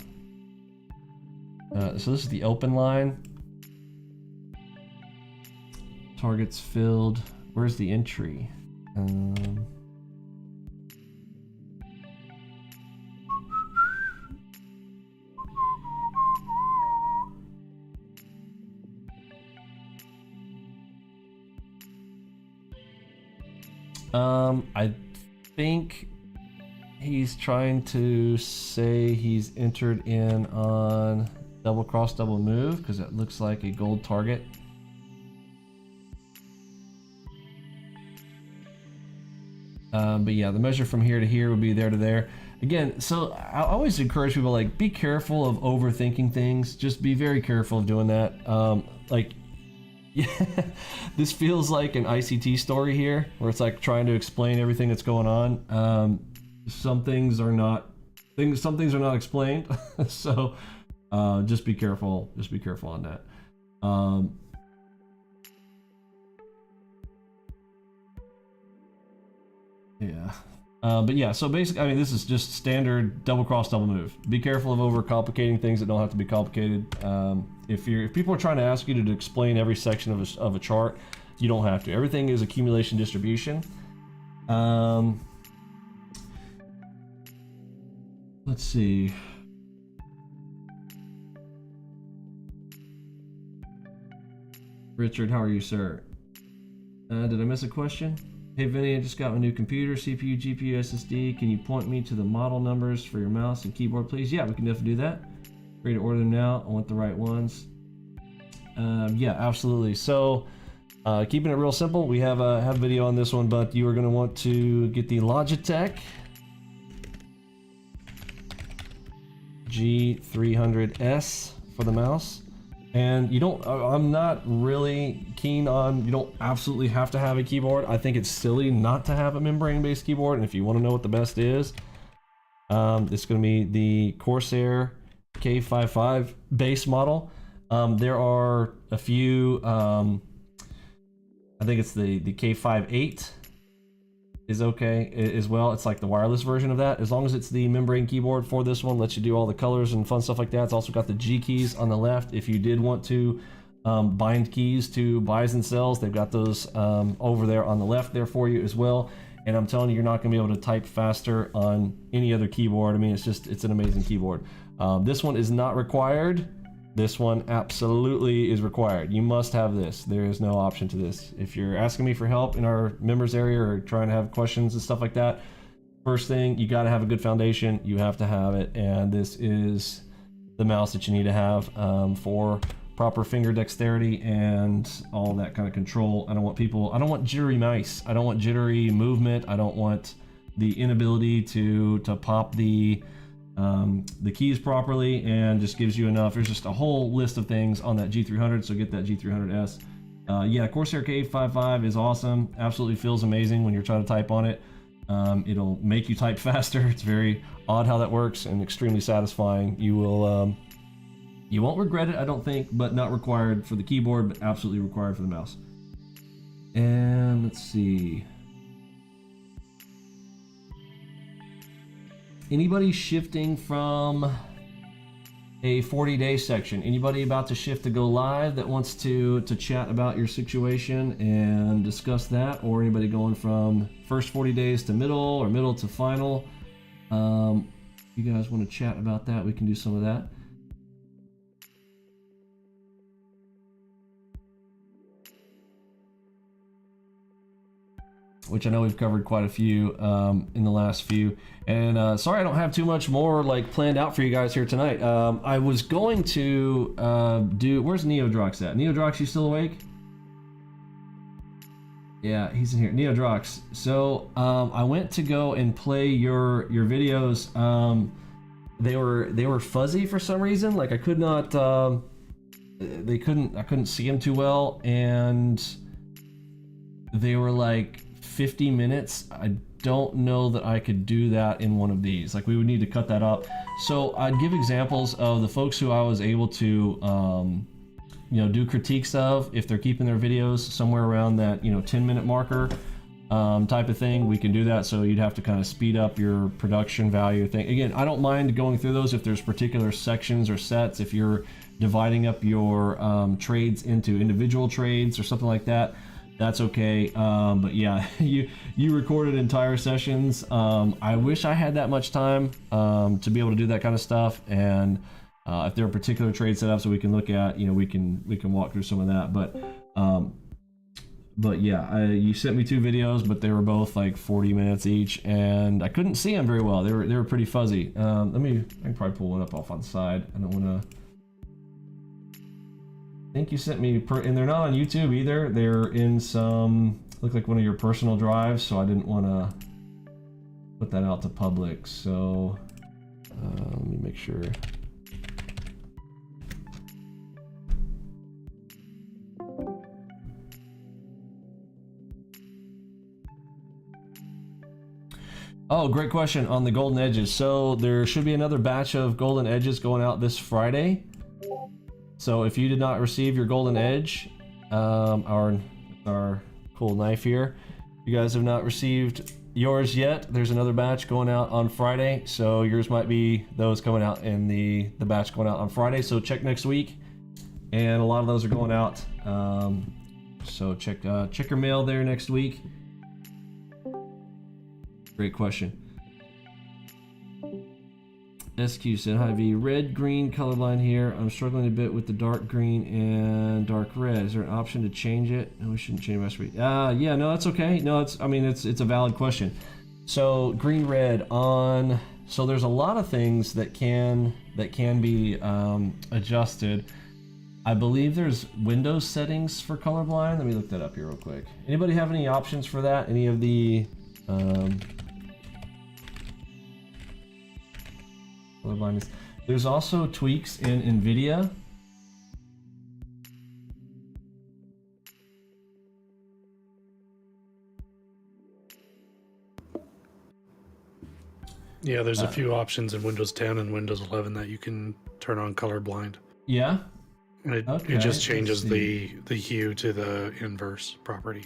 So this is the open line. Targets filled. Where's the entry? I think he's trying to say he's entered in on double cross, double move, because it looks like a gold target. But yeah, the measure from here to here would be there to there. Again, so I always encourage people, like, be careful of overthinking things. Just be very careful of doing that. like, yeah, this feels like an ICT story here, where it's like trying to explain everything that's going on. Some things are not explained, so just be careful. Just be careful on that. Yeah. But yeah, so basically, I mean, this is just standard double cross, double move. Be careful of overcomplicating things that don't have to be complicated. If people are trying to ask you to explain every section of a chart, you don't have to. Everything is accumulation distribution. Let's see. Richard, how are you, sir? Did I miss a question? Hey Vinny, I just got my new computer, CPU, GPU, SSD. Can you point me to the model numbers for your mouse and keyboard, please? Yeah, we can definitely do that. Ready to order them now. I want the right ones. Yeah, absolutely. So, keeping it real simple, we have a video on this one, but you are going to want to get the Logitech G300S for the mouse. And you don't, I'm not really keen on, you don't absolutely have to have a keyboard. I think it's silly not to have a membrane-based keyboard. And if you want to know what the best is, it's going to be the Corsair K55 base model. There are a few, I think it's the K58 is okay as well. It's like the wireless version of that. As long as it's the membrane keyboard for this one, lets you do all the colors and fun stuff like that. It's also got the G keys on the left. If you did want to bind keys to buys and sells, they've got those over there on the left there for you as well. And I'm telling you, you're not gonna be able to type faster on any other keyboard. I mean, it's an amazing keyboard. This one is not required. This one absolutely is required. You must have this. There is no option to this. If you're asking me for help in our members area or trying to have questions and stuff like that, first thing, you gotta have a good foundation. You have to have it. And this is the mouse that you need to have for proper finger dexterity and all that kind of control. I don't want jittery mice. I don't want jittery movement. I don't want the inability to pop the keys properly, and just gives you enough. There's just a whole list of things on that G300, so get that G300S. Yeah, Corsair K55 is awesome. Absolutely feels amazing when you're trying to type on it. It'll make you type faster. It's very odd how that works and extremely satisfying. You will, you won't regret it, I don't think, but not required for the keyboard, but absolutely required for the mouse. And let's see. Anybody shifting from a 40-day section? Anybody about to shift to go live that wants to chat about your situation and discuss that? Or anybody going from first 40 days to middle or middle to final? You guys want to chat about that? We can do some of that. Which I know we've covered quite a few in the last few. And sorry I don't have too much more like planned out for you guys here tonight. I was going to where's NeoDrox at? NeoDrox, you still awake? Yeah, he's in here. NeoDrox. So I went to go and play your videos. They were fuzzy for some reason. Like I could not I couldn't see them too well, and they were like 50 minutes. I don't know that I could do that in one of these. Like we would need to cut that up. So I'd give examples of the folks who I was able to you know, do critiques of, if they're keeping their videos somewhere around that, you know, 10-minute marker type of thing. We can do that. So you'd have to kind of speed up your production value thing. Again, I don't mind going through those if there's particular sections or sets. If you're dividing up your trades into individual trades or something like that, that's okay. But yeah, you recorded entire sessions. I wish I had that much time to be able to do that kind of stuff. And if there are particular trade setups that we can look at, you know, we can walk through some of that. But yeah, you sent me 2 videos, but they were both like 40 minutes each, and I couldn't see them very well. They were pretty fuzzy. I can probably pull one up off on the side. I don't want to. I think you sent me, and they're not on YouTube either. They're in some, look like one of your personal drives, so I didn't want to put that out to public. So let me make sure. Oh, great question on the golden edges. So there should be another batch of golden edges going out this Friday. So if you did not receive your golden edge, our cool knife here, you guys have not received yours yet, there's another batch going out on Friday. So yours might be those coming out in the batch going out on Friday. So check next week, and a lot of those are going out. So check your mail there next week. Great question. SQ said, hi V, red, green, colorblind here. I'm struggling a bit with the dark green and dark red. Is there an option to change it? No, we shouldn't change my speed. Yeah, no, that's okay. No, it's a valid question. So green, red on, so there's a lot of things that can be adjusted. I believe there's Windows settings for colorblind. Let me look that up here real quick. Anybody have any options for that? Any of the colorblindness? There's also tweaks in NVIDIA. Yeah, there's a few options in Windows 10 and Windows 11 that you can turn on colorblind. Yeah? And it just changes the hue to the inverse property.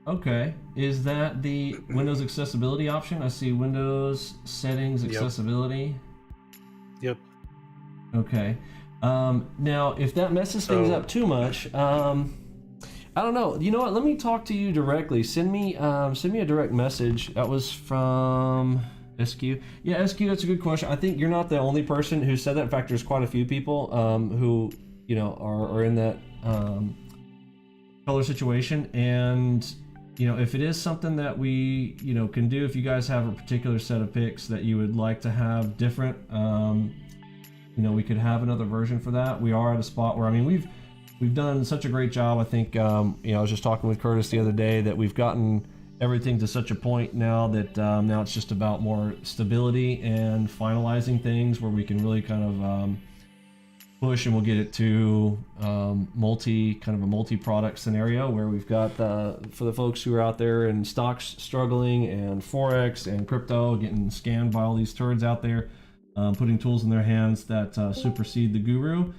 Okay. Is that the Windows accessibility option? I see Windows settings accessibility. Yep. Okay. Now, if that messes things up too much, I don't know. You know what? Let me talk to you directly. Send me a direct message. That was from SQ. Yeah, SQ, that's a good question. I think you're not the only person who said that. In fact, there's quite a few people who, you know, are in that color situation. And, you know, if it is something that we, you know, can do, if you guys have a particular set of picks that you would like to have different, you know, we could have another version for that. We are at a spot where, I mean, we've done such a great job. I think, you know, I was just talking with Curtis the other day that we've gotten everything to such a point now that now it's just about more stability and finalizing things where we can really kind of push, and we'll get it to kind of a multi-product scenario where we've got for the folks who are out there in stocks struggling and Forex and crypto getting scammed by all these turds out there, putting tools in their hands that supersede the guru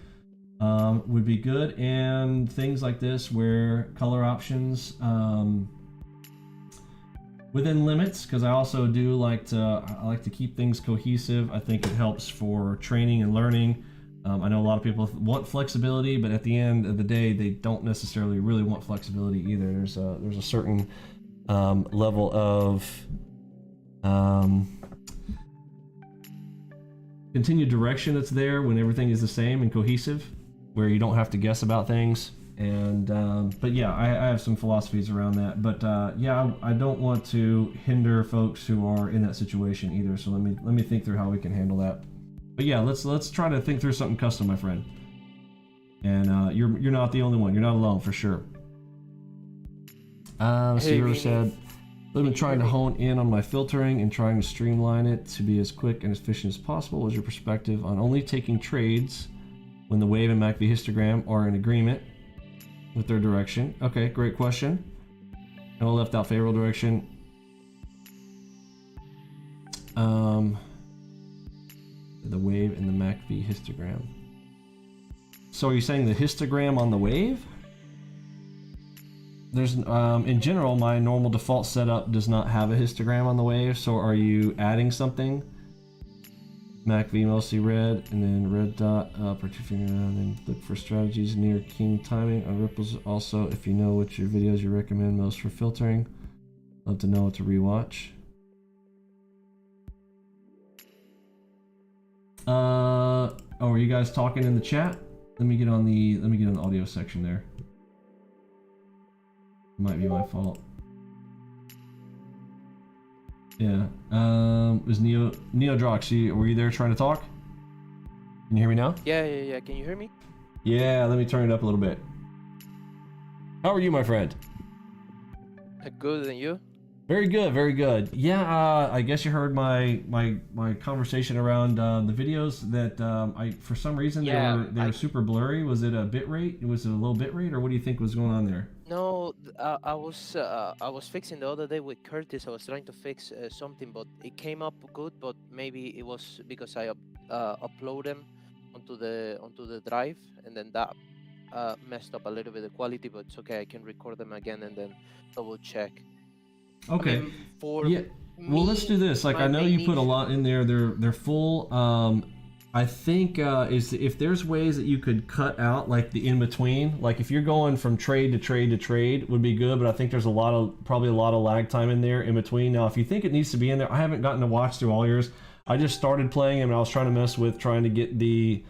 would be good. And things like this where color options within limits, because I also do like to keep things cohesive. I think it helps for training and learning. I know a lot of people want flexibility, but at the end of the day, they don't necessarily really want flexibility either. There's a certain level of continued direction that's there when everything is the same and cohesive, where you don't have to guess about things. And but yeah, I have some philosophies around that. But yeah, I don't want to hinder folks who are in that situation either. So let me think through how we can handle that. But yeah, let's try to think through something custom, my friend. And you're not the only one. You're not alone for sure. Sierra said, I've been trying to hone in on my filtering and trying to streamline it to be as quick and efficient as possible. What's your perspective on only taking trades when the wave and MACD histogram are in agreement with their direction? Okay, great question. And I left out favorable direction. The wave and the MACD histogram. So are you saying the histogram on the wave? There's in general, my normal default setup does not have a histogram on the wave. So are you adding something? MACD mostly red, and then red dot up or two finger, and then look for strategies near king timing on ripples. Also, if you know which your videos you recommend most for filtering, love to know what to rewatch. Oh, are you guys talking in the chat? Let me get on the audio section there. Might be my fault. Yeah. Was Neodrox, were you there trying to talk? Can you hear me now? Yeah. Can you hear me? Yeah, let me turn it up a little bit. How are you, my friend? Good, and you? Very good, very good. Yeah, I guess you heard my conversation around the videos that for some reason they were super blurry. Was it a bit rate? Was it a low bit rate, or what do you think was going on there? No, no, I was fixing the other day with Curtis. I was trying to fix something, but it came up good. But maybe it was because I upload them onto the drive, and then that messed up a little bit the quality. But it's okay. I can record them again and then double check. Okay. I mean, for Yeah. Well, let's do this. Like, I know you put a lot in there. They're full. I think is if there's ways that you could cut out like the in between, like if you're going from trade to trade to trade would be good, but I think there's probably a lot of lag time in there in between. Now, if you think it needs to be in there, I haven't gotten to watch through all yours. I just started playing them and I was trying to mess with trying to get the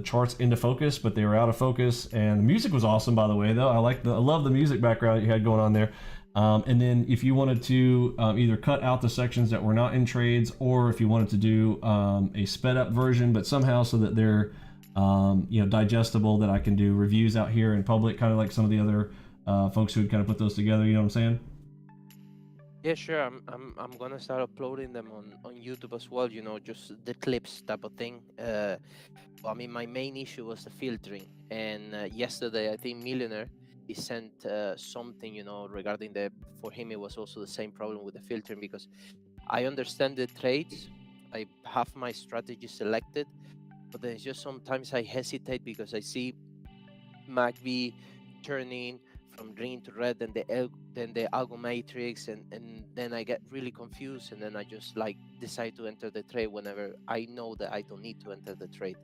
charts into focus, but they were out of focus. And the music was awesome, by the way, though. I love the music background you had going on there. And then if you wanted to either cut out the sections that were not in trades, or if you wanted to do a sped up version, but somehow so that they're digestible, that I can do reviews out here in public, kind of like some of the other folks who would kind of put those together. You know what I'm saying? Yeah, sure. I'm gonna start uploading them on YouTube as well. You know, just the clips type of thing. I mean, my main issue was the filtering, and yesterday I think Millionaire, he sent something, you know, regarding for him it was also the same problem with the filtering, because I understand the trades, I have my strategy selected, but then it's just sometimes I hesitate because I see MACD turning from green to red, and then the algo matrix, and then I get really confused, and then I just like decide to enter the trade whenever I know that I don't need to enter the trade.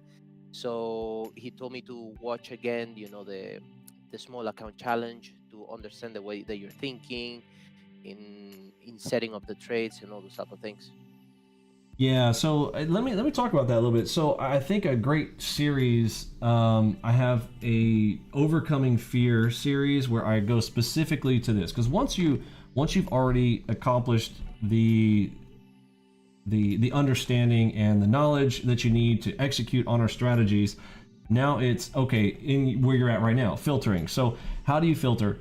So he told me to watch again, you know, the small account challenge, to understand the way that you're thinking in setting up the trades and all those type of things. Yeah, so let me talk about that a little bit. So I think a great series, I have a Overcoming Fear series where I go specifically to this, because once you've already accomplished the understanding and the knowledge that you need to execute on our strategies, now it's okay in where you're at right now, filtering. So how do you filter?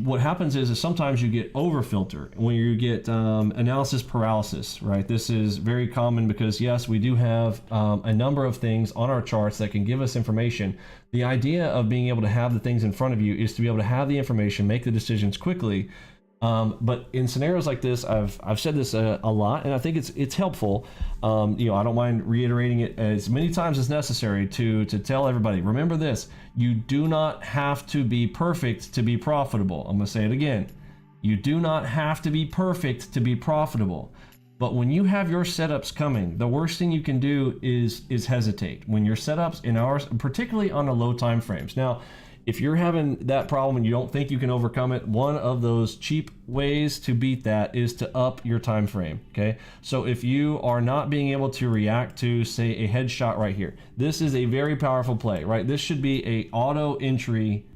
What happens is sometimes you get over filter when you get analysis paralysis, right? This is very common because yes, we do have a number of things on our charts that can give us information. The idea of being able to have the things in front of you is to be able to have the information, make the decisions quickly. But in scenarios like this, I've said this a lot, and I think it's helpful. I don't mind reiterating it as many times as necessary to tell everybody, remember this: you do not have to be perfect to be profitable. I'm gonna say it again. You do not have to be perfect to be profitable. But when you have your setups coming, the worst thing you can do is hesitate. When your setups in ours, particularly on the low time frames. Now, if you're having that problem and you don't think you can overcome it, one of those cheap ways to beat that is to up your time frame. Okay, so if you are not being able to react to, say, a headshot right here, this is a very powerful play, right? This should be a auto entry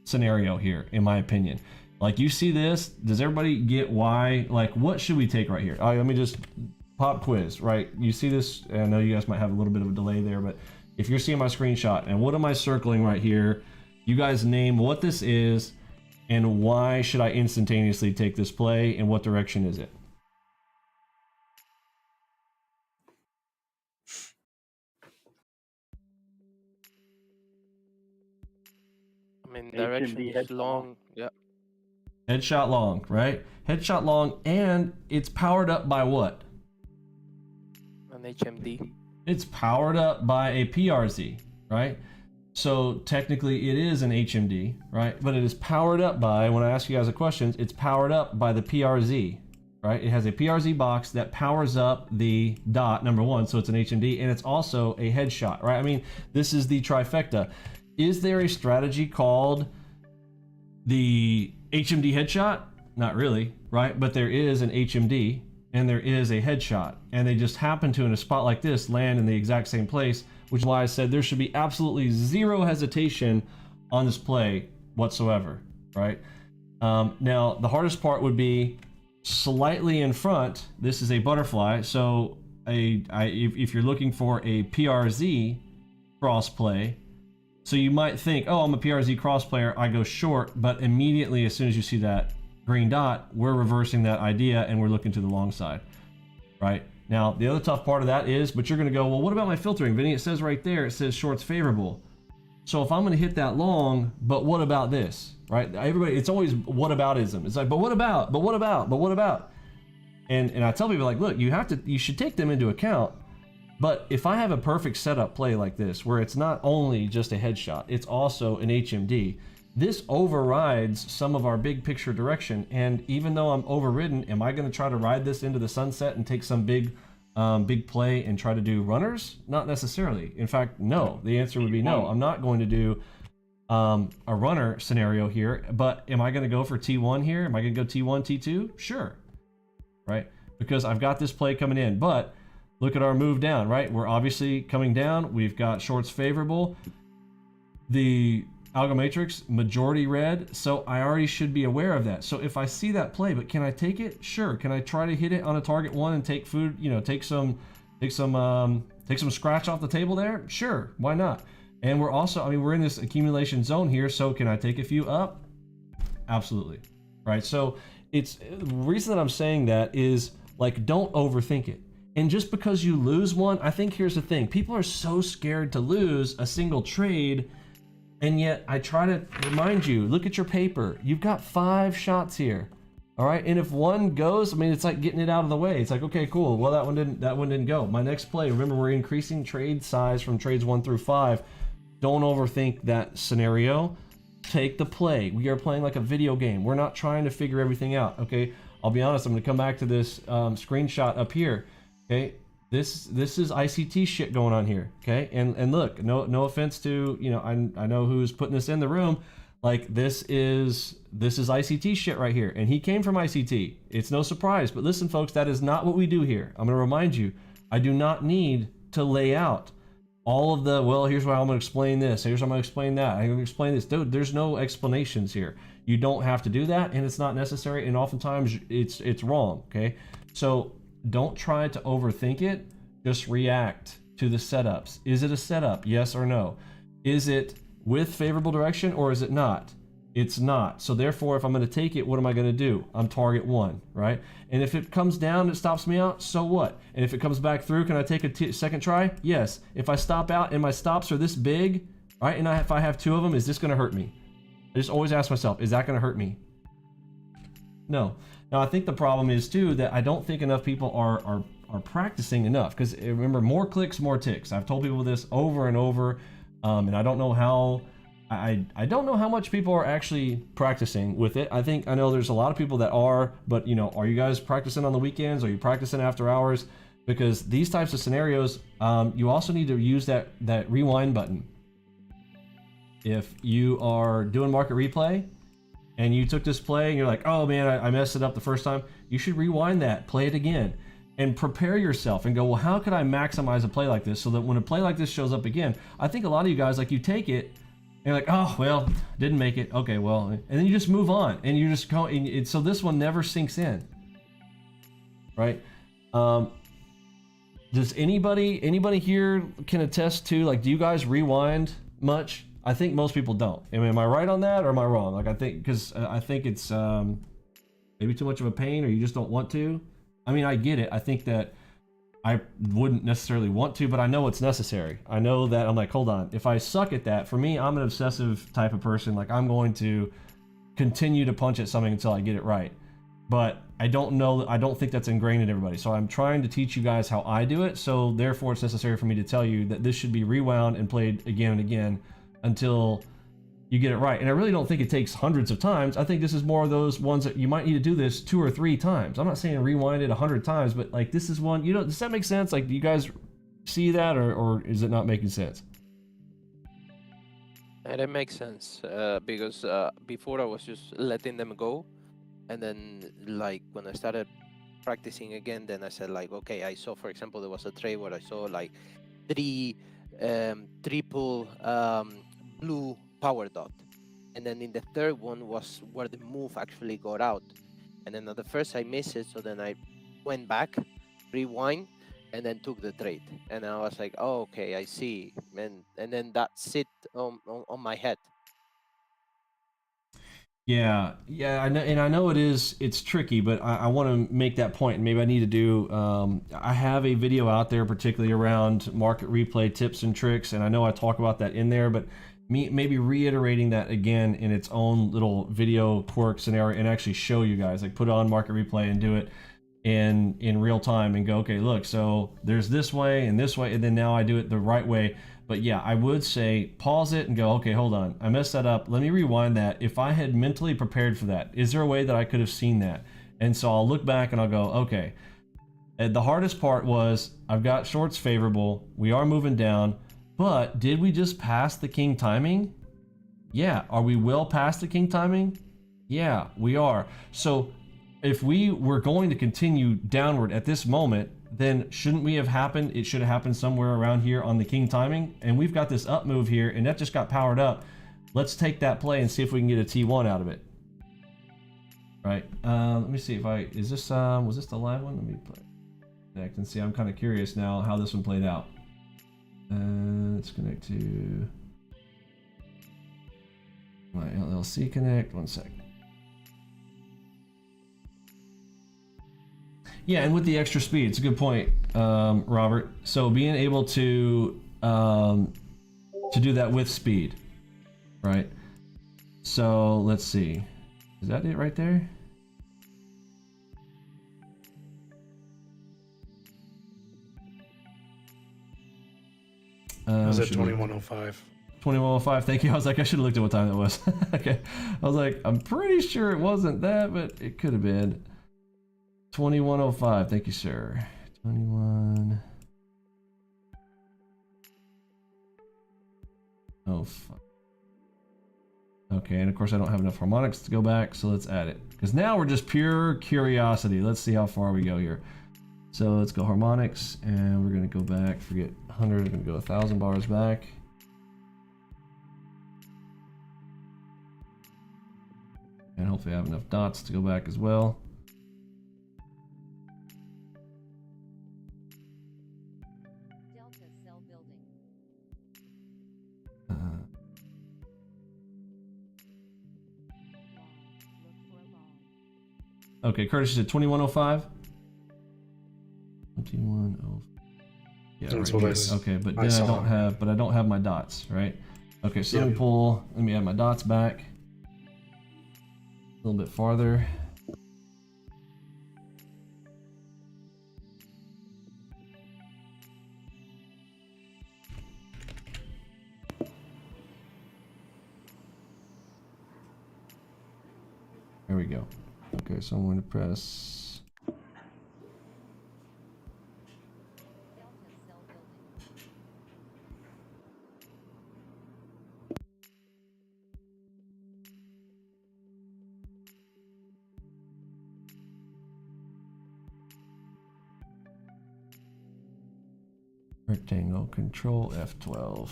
scenario here, in my opinion. Like, you see this, does everybody get why? Like, what should we take right here? Let me just pop quiz, right? You see this, and I know you guys might have a little bit of a delay there, but if you're seeing my screenshot, and what am I circling right here? You guys name what this is and why should I instantaneously take this play, and what direction is it? I mean, direction is long. Yeah. Headshot long, right? Headshot long, and it's powered up by what? An HMD. It's powered up by a PRZ, right? So technically it is an HMD, right? But it is powered up by, when I ask you guys a question, it's powered up by the PRZ, right? It has a PRZ box that powers up the dot, number one, so it's an HMD, and it's also a headshot, right? I mean, this is the trifecta. Is there a strategy called the HMD headshot? Not really, right? But there is an HMD and there is a headshot, and they just happen to, in a spot like this, land in the exact same place, which is why I said there should be absolutely zero hesitation on this play whatsoever, right? Now, the hardest part would be slightly in front. This is a butterfly, so if you're looking for a PRZ cross play, so you might think, oh, I'm a PRZ cross player, I go short, but immediately as soon as you see that green dot, we're reversing that idea and we're looking to the long side, right? Now, the other tough part of that is, but you're gonna go, well, what about my filtering, Vinny? It says right there, it says shorts favorable. So if I'm gonna hit that long, but what about this? right? Everybody, it's always what aboutism. It's like, but what about, but what about, but what about? And I tell people like, look, you should take them into account. But if I have a perfect setup play like this, where it's not only just a headshot, it's also an HMD, this overrides some of our big picture direction. And even though I'm overridden, am I going to try to ride this into the sunset and take some big play and try to do runners? Not necessarily. In fact, no. The answer would be no. I'm not going to do a runner scenario here. But am I going to go for T1 here? Am I going to go T1, T2? Sure. Right? Because I've got this play coming in. But look at our move down, right? We're obviously coming down. We've got shorts favorable. The algo matrix, majority red. So I already should be aware of that. So if I see that play, but can I take it? Sure. Can I try to hit it on a target one and take food, you know, take some scratch off the table there? Sure. Why not? And we're also, I mean, we're in this accumulation zone here. So can I take a few up? Absolutely. Right. So it's the reason that I'm saying that is like, don't overthink it. And just because you lose one, I think here's the thing. People are so scared to lose a single trade. And yet I try to remind you, look at your paper. You've got 5 shots here. All right. And if one goes, I mean, it's like getting it out of the way. It's like, okay, cool. Well, that one didn't go. My next play, remember, we're increasing trade size from trades 1 through 5. Don't overthink that scenario. Take the play. We are playing like a video game. We're not trying to figure everything out. Okay. I'll be honest. I'm going to come back to this screenshot up here. Okay, this is ICT shit going on here. Okay, and look, no offense to, you know, I know who's putting this in the room. Like this is ICT shit right here, and he came from ICT. It's no surprise. But listen, folks, that is not what we do here. I'm going to remind you. I do not need to lay out all of the, well, here's why I'm going to explain this. Here's how I'm going to explain that. I'm going to explain this. Dude, there's no explanations here. You don't have to do that, and it's not necessary. And oftentimes it's wrong. Okay, so don't try to overthink it. Just react to the setups. Is it a setup? Yes or no? Is it with favorable direction or is it not? It's not. So therefore, if I'm going to take it, what am I going to do? I'm target 1, right? And if it comes down, it stops me out, so what? And if it comes back through, can I take a second try? Yes. If I stop out and my stops are this big, right? And if I have 2 of them, is this going to hurt me? I just always ask myself, is that going to hurt me? No. Now, I think the problem is, too, that I don't think enough people are practicing enough. Because remember, more clicks, more ticks. I've told people this over and over, and I don't know how... I don't know how much people are actually practicing with it. I know there's a lot of people that are, but, you know, are you guys practicing on the weekends? Are you practicing after hours? Because these types of scenarios, you also need to use that rewind button. If you are doing market replay, and you took this play and you're like, oh man, I messed it up the first time, you should rewind that, play it again, and prepare yourself and go, well, how could I maximize a play like this so that when a play like this shows up again, I think a lot of you guys, like, you take it and you're like, oh, well, didn't make it. Okay, well, and then you just move on and you just go, and so this one never sinks in, right? Does anybody here can attest to, like, do you guys rewind much? I think most people don't. I mean, am I right on that or am I wrong? Like, I think, because I think it's maybe too much of a pain, or you just don't want to. I mean, I get it. I think that I wouldn't necessarily want to, but I know it's necessary. I know that I'm like, hold on. If I suck at that, for me, I'm an obsessive type of person. Like, I'm going to continue to punch at something until I get it right. But I don't know. I don't think that's ingrained in everybody. So I'm trying to teach you guys how I do it. So therefore, it's necessary for me to tell you that this should be rewound and played again and again until you get it right. And I really don't think it takes hundreds of times. I think this is more of those ones that you might need to do this 2 or 3 times. I'm not saying rewind it 100 times, but like, this is one, you know, does that make sense? Like, do you guys see that, or is it not making sense? And it makes sense because before I was just letting them go. And then, like, when I started practicing again, then I said, like, okay, I saw, for example, there was a trade where I saw like 3 triple blue power dot, and then in the third one was where the move actually got out, and then at the first I missed it, so then I went back, rewind, and then took the trade, and I was like, oh, okay, I see, and then that sit on my head. Yeah, I know, and I know it's tricky, but I want to make that point, and maybe I need to do, I have a video out there particularly around market replay tips and tricks, and I know I talk about that in there, but maybe reiterating that again in its own little video quirk scenario and actually show you guys, like put it on market replay and do it in real time and go, okay, look, so there's this way, and then now I do it the right way. But yeah, I would say pause it and go, okay, hold on, I messed that up. Let me rewind that. If I had mentally prepared for that, is there a way that I could have seen that? And so I'll look back and I'll go, okay, the hardest part was I've got shorts favorable. We are moving down, but did we just pass the king timing? Yeah. Are we well past the king timing? Yeah, we are. So if we were going to continue downward at this moment, then shouldn't we have happened? It should have happened somewhere around here on the king timing. And we've got this up move here, and that just got powered up. Let's take that play and see if we can get a T1 out of it. Right. Let me see if is this, was this the live one? Let me play connect and see. I'm kind of curious now how this one played out. Let's connect to my LLC connect. 1 second. Yeah, and with the extra speed, it's a good point, Robert. So being able to do that with speed, right? So let's see. Is that it right there? Was it 2105? 2105, thank you. I was like, I should have looked at what time that was. Okay. I was like, I'm pretty sure it wasn't that, but it could have been. 2105, thank you, sir. 21. Oh, fuck. Okay, and of course I don't have enough harmonics to go back, so let's add it. Because now we're just pure curiosity. Let's see how far we go here. So let's go harmonics, and we're gonna go back, forget 100, we're gonna go 1,000 bars back. And hopefully I have enough dots to go back as well. Delta cell building. Okay, Curtis said 2105. 2105. Yeah, That's right what here. Okay, but I then saw. I don't have my dots, right? Okay, so let me add my dots back. A little bit farther. There we go. Okay, so I'm going to press. Delta cell building. Rectangle, control F12.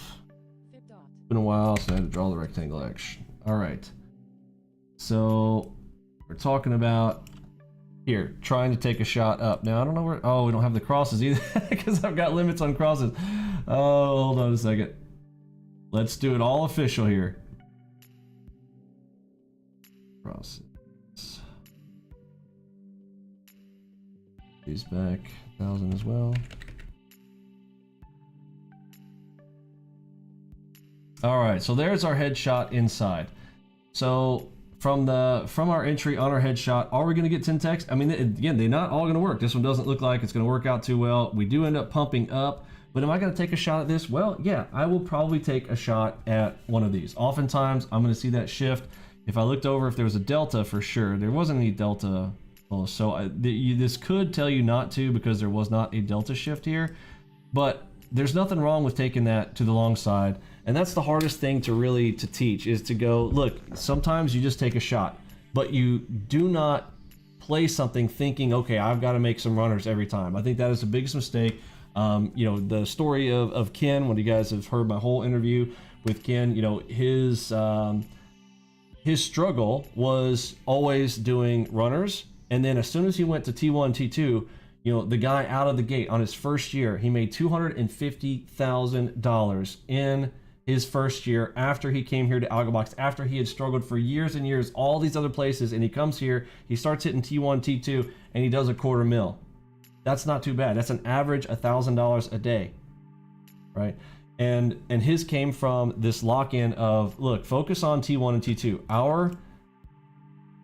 Fit dot. Been a while, so I had to draw the rectangle action. All right. So we're talking about here, trying to take a shot up. Now I don't know where. Oh, we don't have the crosses either because I've got limits on crosses. Oh, hold on a second. Let's do it all official here. Crosses. These back 1,000 as well. All right, so there's our headshot inside. So from our entry on our headshot, are we going to get 10 text? I mean, again, they're not all going to work. This one doesn't look like it's going to work out too well. We do end up pumping up, but am I going to take a shot at this? Well, yeah, I will probably take a shot at one of these. Oftentimes, I'm going to see that shift. If I looked over, if there was a delta, for sure, there wasn't any delta. Well, so this could tell you not to because there was not a delta shift here, but there's nothing wrong with taking that to the long side. And that's the hardest thing to teach, is to go, look, sometimes you just take a shot, but you do not play something thinking, okay, I've got to make some runners every time. I think that is the biggest mistake. You know, the story of Ken, when you guys have heard my whole interview with Ken, you know, his struggle was always doing runners. And then as soon as he went to T1, T2, you know, the guy out of the gate on his first year, he made $250,000 in his first year after he came here to ALGOBOX, after he had struggled for years and years, all these other places, and he comes here, he starts hitting T1, T2, and he does $250,000. That's not too bad. That's an average $1,000 a day, right? And his came from this lock-in of, look, focus on T1 and T2.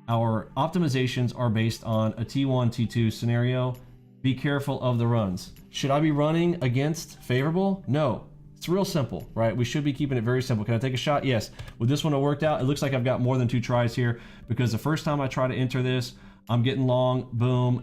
Our optimizations are based on a T1, T2 scenario. Be careful of the runs. Should I be running against favorable? No. It's real simple, right? We should be keeping it very simple. Can I take a shot? Yes. With this one, it worked out. It looks like I've got more than 2 tries here because the first time I try to enter this, I'm getting long, boom,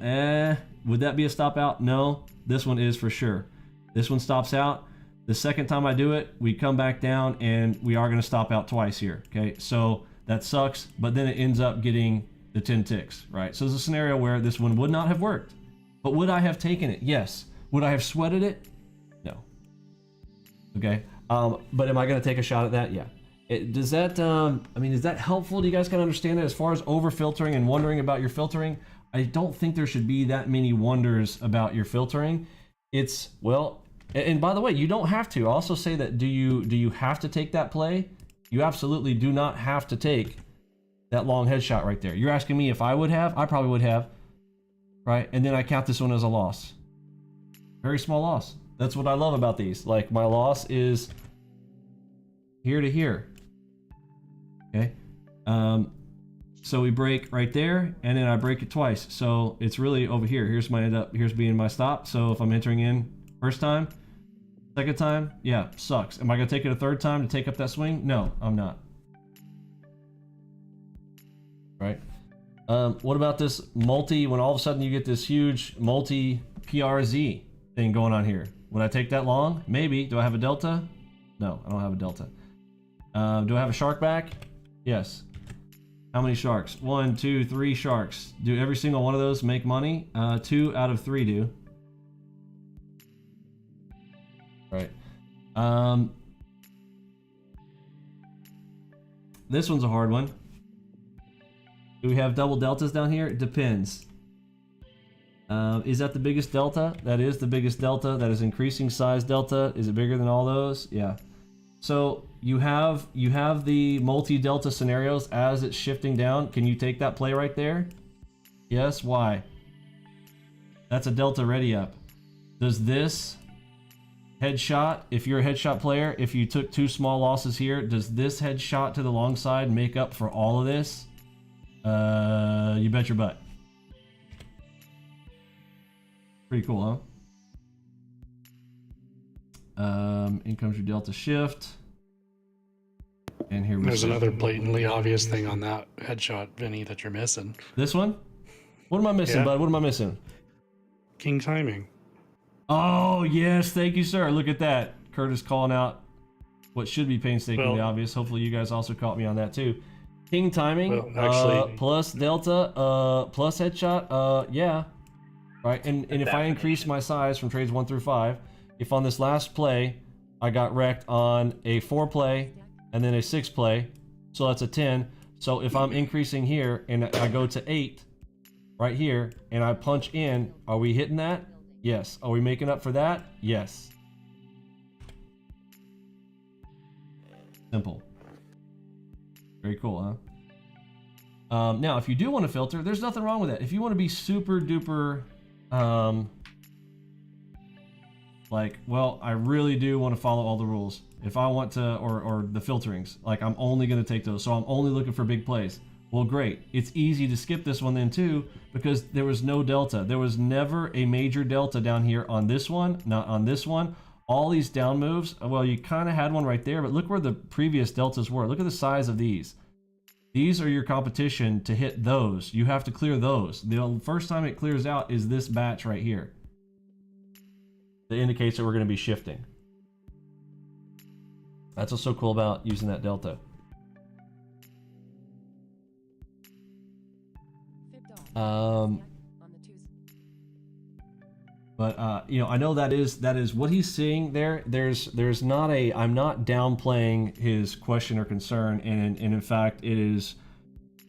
would that be a stop out? No. This one is for sure. This one stops out. The second time I do it, we come back down and we are gonna stop out twice here, okay? So that sucks, but then it ends up getting the 10 ticks, right? So there's a scenario where this one would not have worked, but would I have taken it? Yes. Would I have sweated it? No. Okay, but am I gonna take a shot at that? Yeah. Does that, I mean, is that helpful? Do you guys kind of understand it as far as over filtering and wondering about your filtering? I don't think there should be that many wonders about your filtering. It's, well, and by the way, you don't have to. I'll also say that do you have to take that play? You absolutely do not have to take that long headshot right there. You're asking me if I would have? I probably would have, right? And then I count this one as a loss. Very small loss. That's what I love about these. Like, my loss is here to here. Okay. So we break right there, and then I break it twice. So it's really over here. Here's being my stop. So if I'm entering in first time, second time, yeah, sucks. Am I gonna take it a third time to take up that swing? No, I'm not. Right. What about this multi, when all of a sudden you get this huge multi PRZ thing going on here? Would I take that long? Maybe. Do I have a delta? No, I don't have a delta. Do I have a shark back? Yes. How many sharks? 1, 2, 3 sharks. Do every single one of those make money? 2 out of 3 do. Right. This one's a hard one. Do we have double deltas down here? It depends. Is that the biggest delta? That is the biggest delta. That is increasing size delta. Is it bigger than all those? Yeah. So you have the multi-delta scenarios as it's shifting down. Can you take that play right there? Yes. Why? That's a delta ready up. Does this headshot, if you're a headshot player, if you took 2 small losses here, does this headshot to the long side make up for all of this? You bet your butt. Pretty cool, huh? In comes your delta shift. And here we There's another blatantly obvious thing on that headshot, Vinny, that you're missing. This one? What am I missing, bud? What am I missing? King timing. Oh, yes. Thank you, sir. Look at that. Curtis calling out what should be painstakingly obvious. Hopefully you guys also caught me on that too. King timing, actually, plus delta, plus headshot, yeah. Right, and if I increase my size from trades 1 through 5, if on this last play, I got wrecked on a 4 play, and then a 6 play, so that's a 10. So if I'm increasing here, and I go to 8, right here, and I punch in, are we hitting that? Yes. Are we making up for that? Yes. Simple. Very cool, huh? Now, if you do want to filter, there's nothing wrong with that. If you want to be super duper, like, well, I really do want to follow all the rules. If I want to, or the filterings, like I'm only going to take those. So I'm only looking for big plays. Well, great. It's easy to skip this one then too, because there was no delta. There was never a major delta down here on this one, not on this one. All these down moves, well, you kind of had one right there, but look where the previous deltas were. Look at the size of these. These are your competition to hit those. You have to clear those. The first time it clears out is this batch right here. That indicates that we're going to be shifting. That's what's so cool about using that delta. But you know, I know that is what he's seeing there. There's not a, I'm not downplaying his question or concern, and in fact it is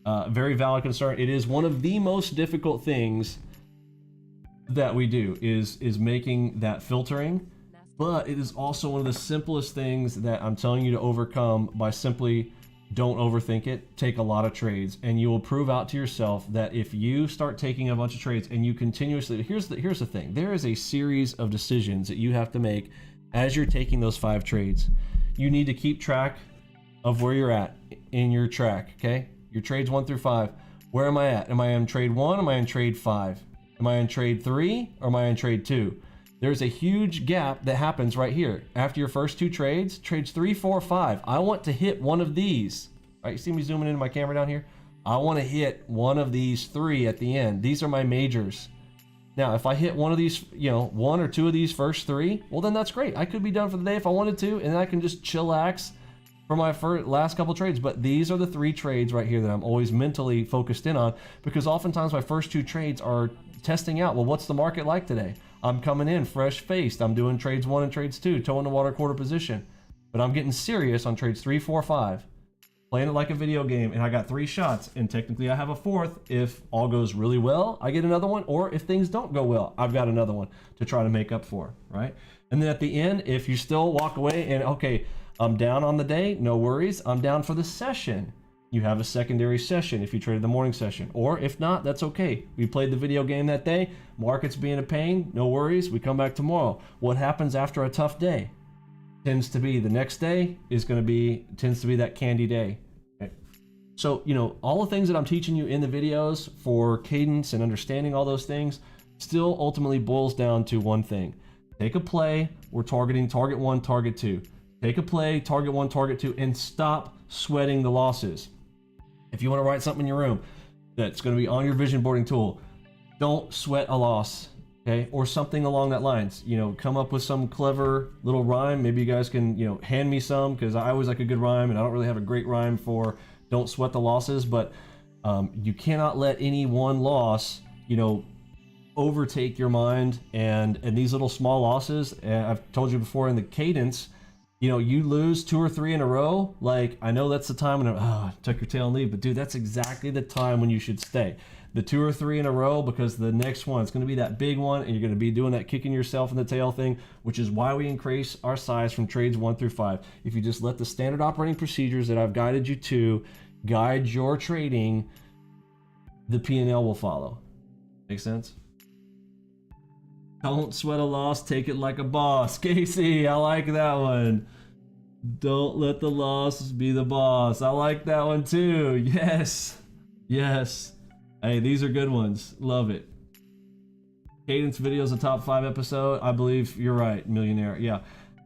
a very valid concern. It is one of the most difficult things that we do is making that filtering, but it is also one of the simplest things that I'm telling you to overcome by simply don't overthink it. Take a lot of trades, and you will prove out to yourself that if you start taking a bunch of trades and you continuously, here's the thing, there is a series of decisions that you have to make as you're taking those 5 trades. You need to keep track of where you're at in your track, okay? Your trades 1 through 5. Where am I at? Am I in trade 1? Am I in trade 5? Am I in trade 3? Or am I in trade 2? There's a huge gap that happens right here. After your first 2 trades, trades 3, 4, 5. I want to hit one of these. All right, you see me zooming into my camera down here? I want to hit one of these 3 at the end. These are my majors. Now, if I hit one of these, you know, 1 or 2 of these first 3, well, then that's great. I could be done for the day if I wanted to, and then I can just chillax for my last couple trades. But these are the 3 trades right here that I'm always mentally focused in on, because oftentimes my first 2 trades are testing out, well, what's the market like today? I'm coming in fresh-faced. I'm doing trades 1 and trades 2, toe in the water, quarter position. But I'm getting serious on trades 3, 4, 5. Playing it like a video game, and I got 3 shots, and technically I have a 4th. If all goes really well, I get another one, or if things don't go well, I've got another one to try to make up for, right? And then at the end, if you still walk away and, okay, I'm down on the day, no worries, I'm down for the session. You have a secondary session if you traded the morning session, or if not, that's okay. We played the video game that day, market's being a pain, no worries, we come back tomorrow. What happens after a tough day? Tends to be the next day tends to be that candy day. Okay. So, you know, all the things that I'm teaching you in the videos for cadence and understanding all those things still ultimately boils down to one thing. Take a play, we're targeting target 1, target 2. Take a play, target 1, target 2, and stop sweating the losses. If you want to write something in your room that's going to be on your vision boarding tool, don't sweat a loss. Okay, or something along that lines. You know, come up with some clever little rhyme. Maybe you guys can, you know, hand me some, because I always like a good rhyme, and I don't really have a great rhyme for don't sweat the losses. But you cannot let any one loss, you know, overtake your mind. And these little small losses, I've told you before in the cadence, you know, you lose 2 or 3 in a row. Like, I know that's the time when tuck your tail and leave, but dude, that's exactly the time when you should stay. The 2 or 3 in a row, because the next one, it's going to be that big one, and you're going to be doing that kicking yourself in the tail thing, which is why we increase our size from trades 1 through 5. If you just let the standard operating procedures that I've guided you to guide your trading, the P&L will follow. Make sense? Don't sweat a loss, take it like a boss. Casey, I like that one. Don't let the loss be the boss. I like that one too. Yes. Yes. Hey, these are good ones. Love it. Cadence videos, a top 5 episode. I believe you're right, millionaire. Yeah.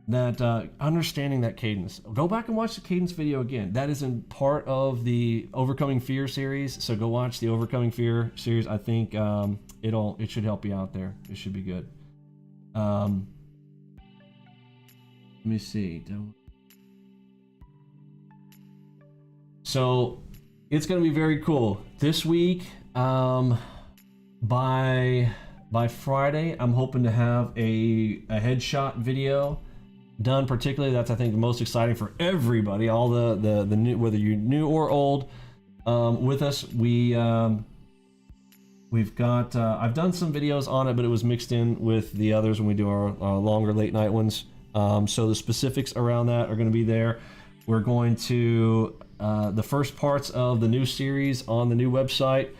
That understanding that cadence. Go back and watch the cadence video again. That is in part of the Overcoming Fear series. So go watch the Overcoming Fear series. I think it should help you out there. It should be good. Let me see. So it's going to be very cool this week. By Friday, I'm hoping to have a headshot video done. Particularly, that's I think the most exciting for everybody. All the new, whether you're new or old, with us. We've got I've done some videos on it, but it was mixed in with the others when we do our longer late night ones. So the specifics around that are going to be there. We're going to the first parts of the new series on the new website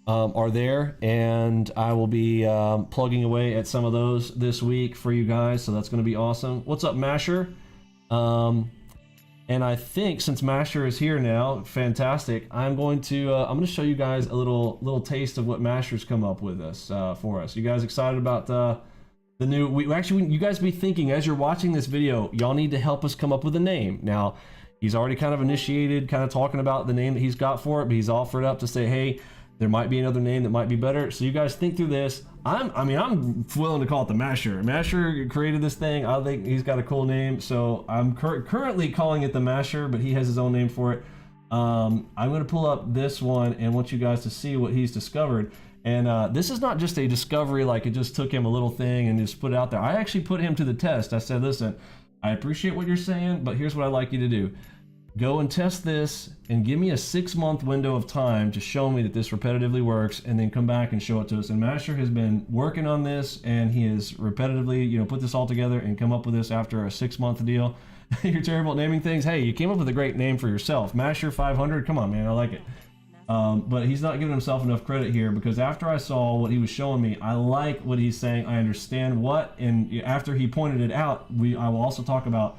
are there, and I will be plugging away at some of those this week for you guys, so that's going to be awesome. What's up, Masher? And I think since Masher is here now, fantastic, I'm going to show you guys a little taste of what Masher's come up with for us. You guys excited about the new? You guys be thinking as you're watching this video, y'all need to help us come up with a name. Now, he's already kind of initiated, kind of talking about the name that he's got for it, but he's offered up to say, hey, there might be another name that might be better. So you guys think through this. I'm willing to call it the Masher. Masher created this thing. I think he's got a cool name. So I'm currently calling it the Masher, but he has his own name for it. I'm going to pull up this one and want you guys to see what he's discovered. And this is not just a discovery like it just took him a little thing and just put it out there. I actually put him to the test. I said, listen, I appreciate what you're saying, but here's what I'd like you to do. Go and test this and give me a 6-month window of time to show me that this repetitively works, and then come back and show it to us. And Masher has been working on this, and he has repetitively, put this all together and come up with this after a 6-month deal. You're terrible at naming things. Hey, you came up with a great name for yourself. Masher 500. Come on, man. I like it. But he's not giving himself enough credit here, because after I saw what he was showing me, I like what he's saying. I understand what, and after he pointed it out, I will also talk about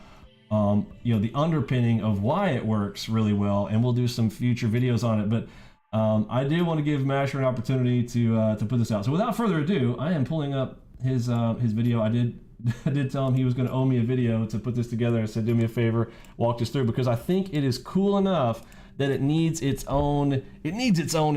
you know, the underpinning of why it works really well, and we'll do some future videos on it. But I did want to give Masher an opportunity to put this out. So without further ado, I am pulling up his video. I did tell him he was going to owe me a video to put this together. I said, do me a favor, walk this through, because I think it is cool enough that it needs its own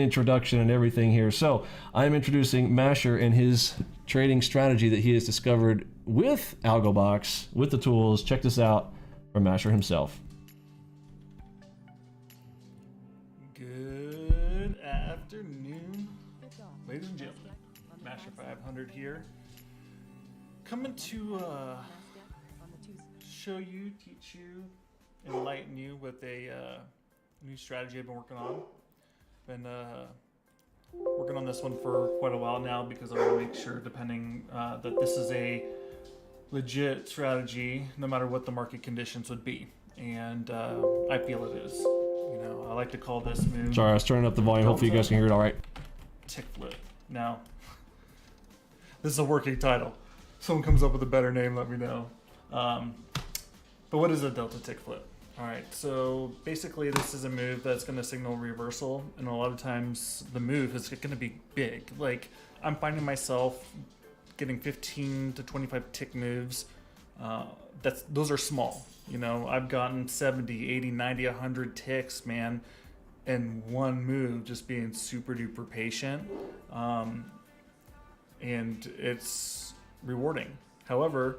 introduction and everything here. So I am introducing Masher and his trading strategy that he has discovered with ALGOBOX, with the tools. Check this out from Masher himself. Good afternoon, ladies and gentlemen. Masher 500 here, coming to show you, teach you, enlighten you with a new strategy I've been working on. Been working on this one for quite a while now, because I want to make sure, depending that this is a legit strategy, no matter what the market conditions would be, and I feel it is. You know, I like to call this move. Sorry, I was turning up the volume. Hopefully you guys can hear it all right. Tick flip. Now, this is a working title. Someone comes up with a better name, let me know. But what is a delta tick flip? All right, so basically this is a move that's going to signal reversal, and a lot of times the move is going to be big. Like, I'm finding myself getting 15 to 25 tick moves. Those are small. You know, I've gotten 70, 80, 90, 100 ticks, man, in one move, just being super duper patient. And it's rewarding. However,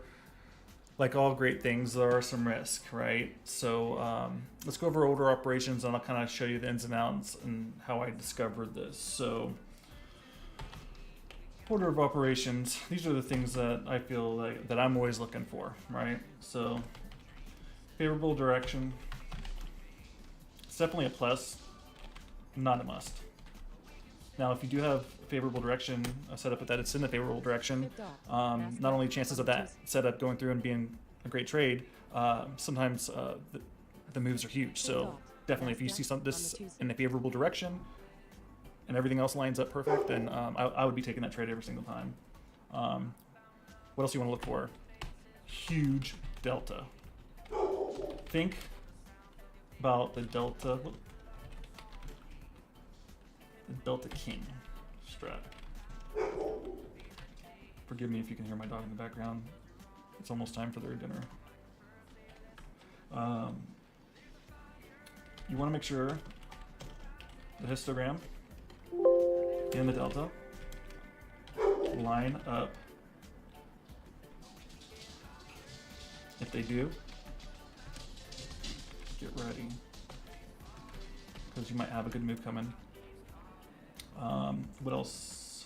like all great things, there are some risk, right? So let's go over order operations, and I'll kind of show you the ins and outs and how I discovered this. So order of operations, these are the things that I feel like that I'm always looking for, right? So favorable direction, it's definitely a plus, not a must. Now, if you do have favorable direction, a setup with that, it's in the favorable direction. Not only chances of that setup going through and being a great trade, sometimes the moves are huge. So definitely, if you see this in a favorable direction and everything else lines up perfect, then I would be taking that trade every single time. What else do you want to look for? Huge delta. Think about the delta. The Delta King strat. Forgive me if you can hear my dog in the background. It's almost time for their dinner. You want to make sure the histogram and the delta line up. If they do, get ready, because you might have a good move coming. What else?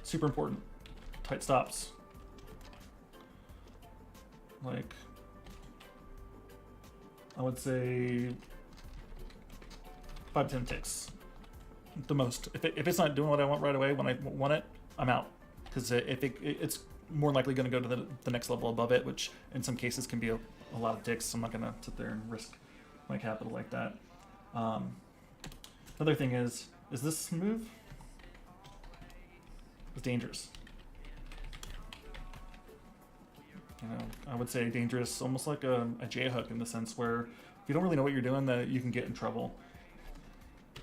Super important. Tight stops. Like, I would say 5 to 10 ticks. The most. If it's not doing what I want right away when I want it, I'm out. Because it's more likely going to go to the next level above it, which in some cases can be a lot of ticks. So I'm not going to sit there and risk my capital like that. Another thing is this move is dangerous. You know, I would say dangerous, almost like a J hook, in the sense where if you don't really know what you're doing, that you can get in trouble.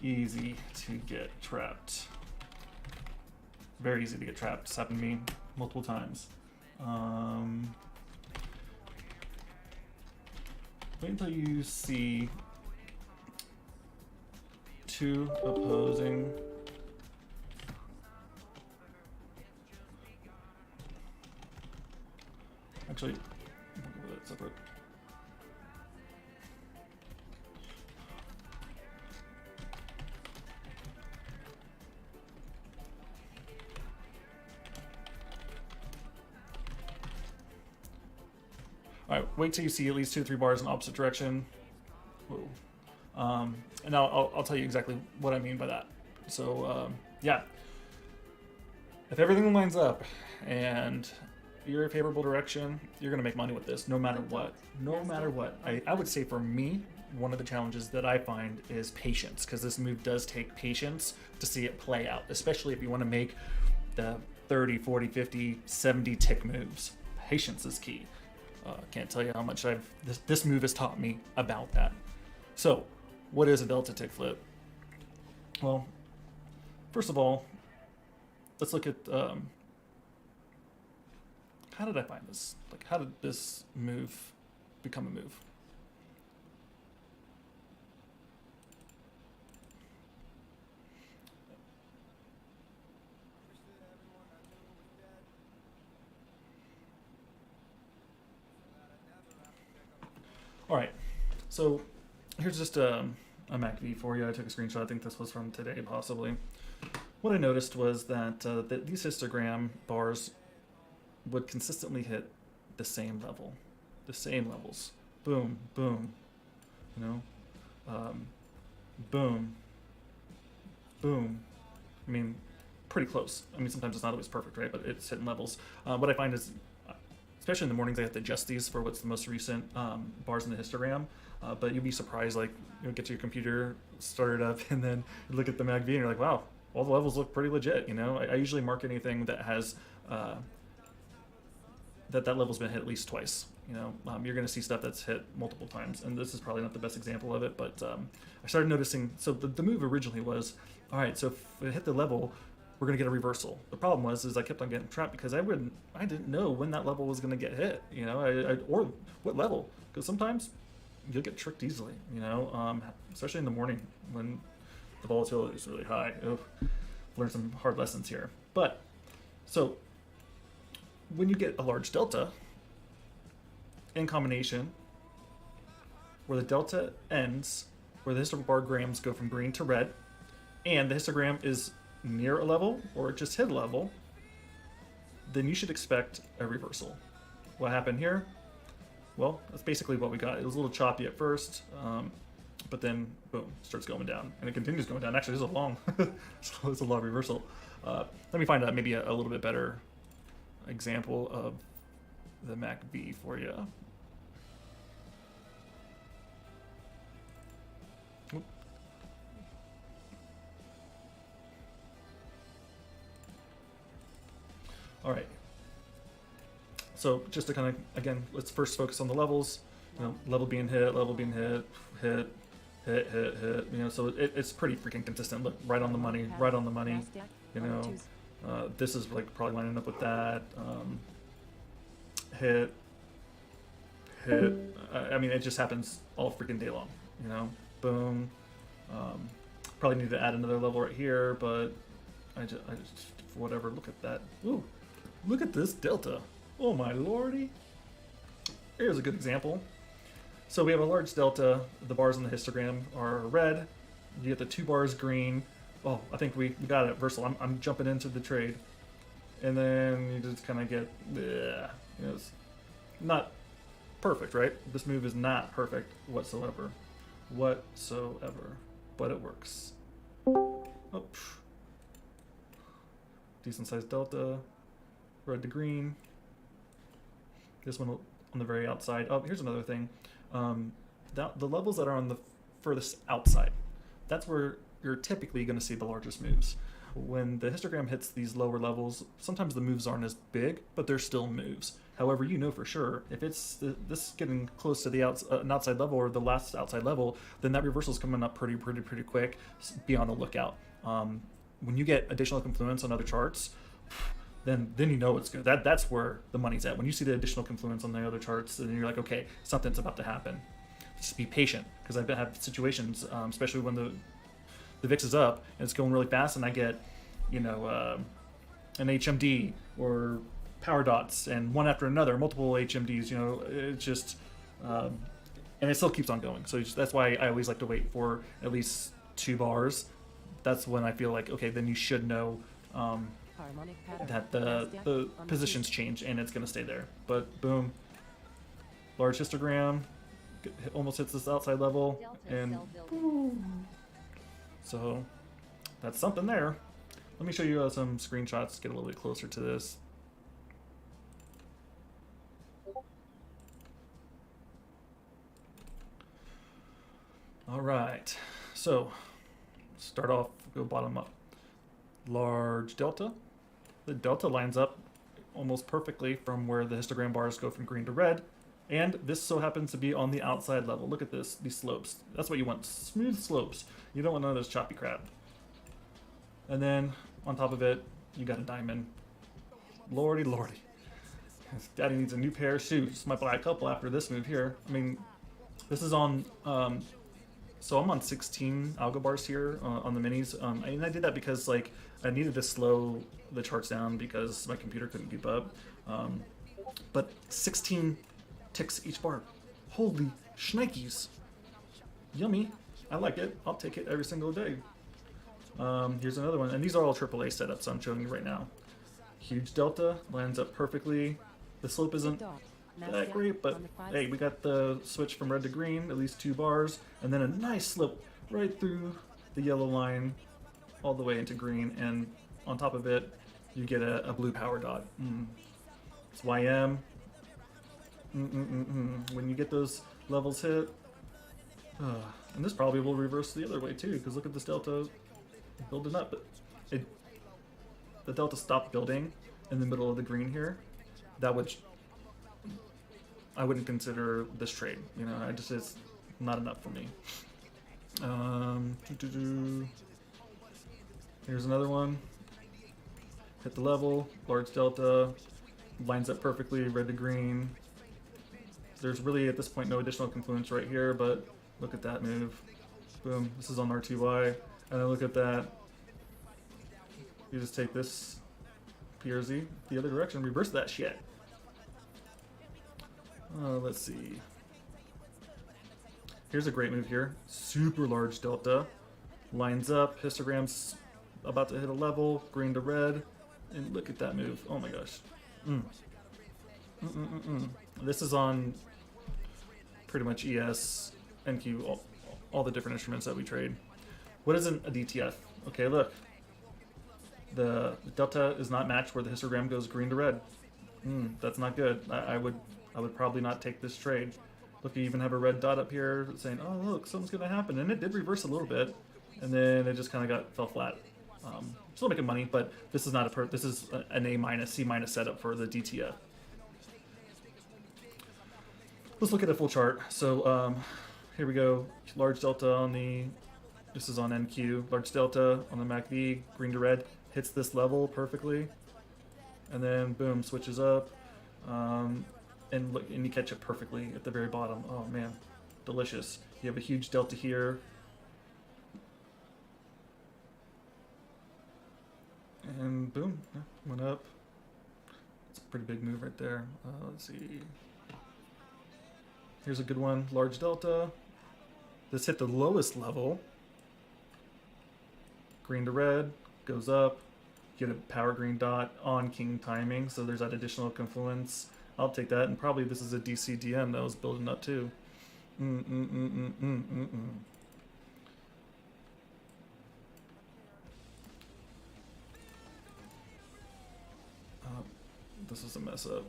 Easy to get trapped. Very easy to get trapped. It's happened to me multiple times. Wait until you see two opposing actually we'll go that separate. All right, wait till you see at least 2 or 3 bars in opposite direction. Whoa. And now I'll tell you exactly what I mean by that. So yeah, if everything lines up and you're in a favorable direction, you're gonna make money with this, no matter what. No matter what. I would say for me, one of the challenges that I find is patience, because this move does take patience to see it play out, especially if you want to make the 30, 40, 50, 70 tick moves. Patience is key. Can't tell you how much this move has taught me about that. So, what is a delta tick flip? Well, first of all, let's look at how did I find this? Like, how did this move become a move? All right, so here's just a MACV for you. I took a screenshot. I think this was from today, possibly. What I noticed was that these histogram bars would consistently hit the same level, the same levels. Boom, boom, you know, boom, boom. I mean, pretty close. I mean, sometimes it's not always perfect, right? But it's hitting levels. What I find is, especially in the mornings, I have to adjust these for what's the most recent bars in the histogram. But you'd be surprised, like, you know, get your computer started up and then you look at the MACV and you're like, wow, all the levels look pretty legit. You know, I usually mark anything that has that level's been hit at least twice. You know, you're going to see stuff that's hit multiple times, and this is probably not the best example of it. But I started noticing. So the move originally was, all right, so if it hit the level, we're going to get a reversal. The problem was I kept on getting trapped because I didn't know when that level was going to get hit, you know, or what level, because sometimes you'll get tricked easily, you know, especially in the morning when the volatility is really high. Learn some hard lessons here. But so when you get a large delta in combination where the delta ends, where the histogram bar grams go from green to red, and the histogram is near a level or just hit a level, then you should expect a reversal. What happened here? Well, that's basically what we got. It was a little choppy at first, but then boom, starts going down, and it continues going down. Actually, this is a long, it's a long reversal. Let me find out maybe a little bit better example of the MACV for you. Oop. All right. So just to kind of, again, let's first focus on the levels. You know, level being hit, hit. You know, so it's pretty freaking consistent. Look, right on the money, right on the money. You know, this is like probably lining up with that. Hit. I mean, it just happens all freaking day long. You know, boom. Probably need to add another level right here, but I just for whatever. Look at that. Ooh, look at this delta. Oh my lordy. Here's a good example. So we have a large delta. The bars on the histogram are red. You get the 2 bars green. Oh, I think we got it. Versal. I'm jumping into the trade. And then you just kind of get, you know, it's not perfect, right? This move is not perfect whatsoever. But it works. Oh, decent sized delta. Red to green. This one on the very outside. Oh, here's another thing. The levels that are on the furthest outside, that's where you're typically going to see the largest moves. When the histogram hits these lower levels, sometimes the moves aren't as big, but they're still moves. However, you know for sure, if it's this getting close to the an outside level or the last outside level, then that reversal is coming up pretty quick. Be on the lookout. When you get additional confluence on other charts, then you know it's good. That's where the money's at. When you see the additional confluence on the other charts, then you're like, okay, something's about to happen. Just be patient, because I've had situations, especially when the VIX is up and it's going really fast, and I get, you know, an HMD or power dots, and one after another, multiple HMDs. You know, it just, and it still keeps on going. So that's why I always like to wait for at least 2 bars. That's when I feel like, okay, then you should know. That the positions change and it's going to stay there. But boom, large histogram, almost hits this outside level, and boom. So that's something there. Let me show you some screenshots, get a little bit closer to this. All right, so start off, go bottom up. Large delta. The delta lines up almost perfectly from where the histogram bars go from green to red. And this so happens to be on the outside level. Look at this, these slopes. That's what you want, smooth slopes. You don't want none of this choppy crap. And then on top of it, you got a diamond. Lordy, lordy. Daddy needs a new pair of shoes. Might buy a couple after this move here. I mean, this is on, so I'm on 16 algo bars here on the minis. And I did that because like I needed to slow the charts down because my computer couldn't keep up. But 16 ticks each bar. Holy shnikes. Yummy. I like it. I'll take it every single day. Here's another one. And these are all AAA setups I'm showing you right now. Huge delta. Lines up perfectly. The slope isn't that great, but hey, we got the switch from red to green, at least 2 bars, and then a nice slope right through the yellow line all the way into green, and on top of it, you get a blue power dot. It's YM. When you get those levels hit, and this probably will reverse the other way too, because look at this delta building up. But the delta stopped building in the middle of the green here. That would, I wouldn't consider this trade. You know, it's not enough for me. Here's another one. Hit the level, large delta, lines up perfectly, red to green. There's really, at this point, no additional confluence right here, but look at that move. Boom, this is on RTY, and then look at that. You just take this PRZ the other direction, reverse that shit. Let's see. Here's a great move here. Super large delta. Lines up, histogram's about to hit a level, green to red, and look at that move. Oh my gosh. This is on pretty much ES, NQ, all the different instruments that we trade. What isn't a DTF? Okay, look. The delta is not matched where the histogram goes green to red. That's not good. I would probably not take this trade. Look, you even have a red dot up here saying, "Oh, look, something's gonna happen," and it did reverse a little bit, and then it just kind of fell flat. Still making money, but this is not this is an A-, C- setup for the DTF. Let's look at a full chart. So here we go. Large delta on the. This is on NQ. Large delta on the MACD. Green to red hits this level perfectly, and then boom, switches up. And look, and you catch it perfectly at the very bottom. Oh man, delicious. You have a huge delta here. And boom, went up. It's a pretty big move right there. Let's see. Here's a good one, large delta. This hit the lowest level. Green to red, goes up. Get a power green dot on king timing, so there's that additional confluence. I'll take that, and probably this is a DCDM that was building up too. This is a mess up.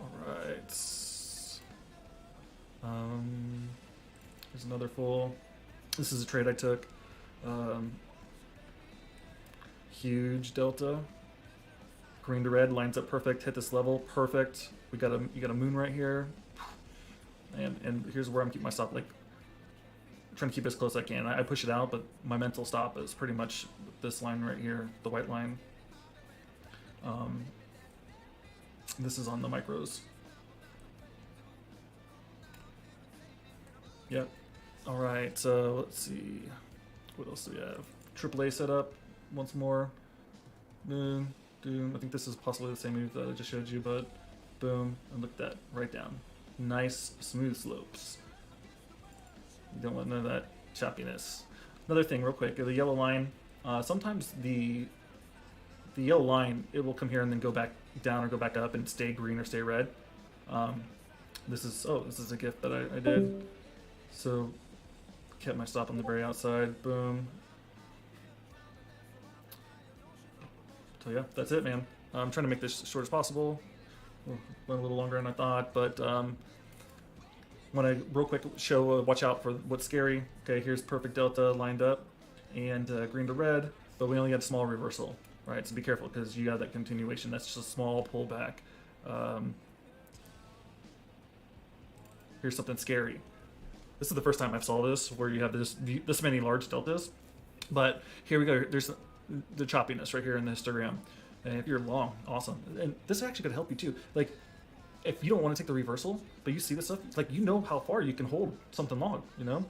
Alright. Here's another full. This is a trade I took. Huge delta. Green to red lines up perfect. Hit this level perfect. You got a moon right here, and here's where I'm keeping my stop. Like trying to keep it as close as I can. I push it out, but my mental stop is pretty much this line right here, the white line. This is on the micros. Yep. All right. So let's see. What else do we have? AAA setup once more. Moon. Doom. I think this is possibly the same move that I just showed you, but boom, and look at that, right down. Nice smooth slopes. You don't want none of that choppiness. Another thing real quick, the yellow line, sometimes the yellow line, it will come here and then go back down or go back up and stay green or stay red. This is a gift that I did. So kept my stop on the very outside, boom. So yeah, that's it, man. I'm trying to make this as short as possible. Went a little longer than I thought, but want to real quick show, watch out for what's scary. Okay, here's perfect delta lined up, and green to red, but we only had small reversal, right? So be careful because you got that continuation. That's just a small pullback. Here's something scary. This is the first time I saw this, where you have this many large deltas. But here we go. There's the choppiness right here in the histogram. And if you're long, awesome. And this actually could help you too. Like, if you don't want to take the reversal, but you see this stuff, like, you know how far you can hold something long, you know?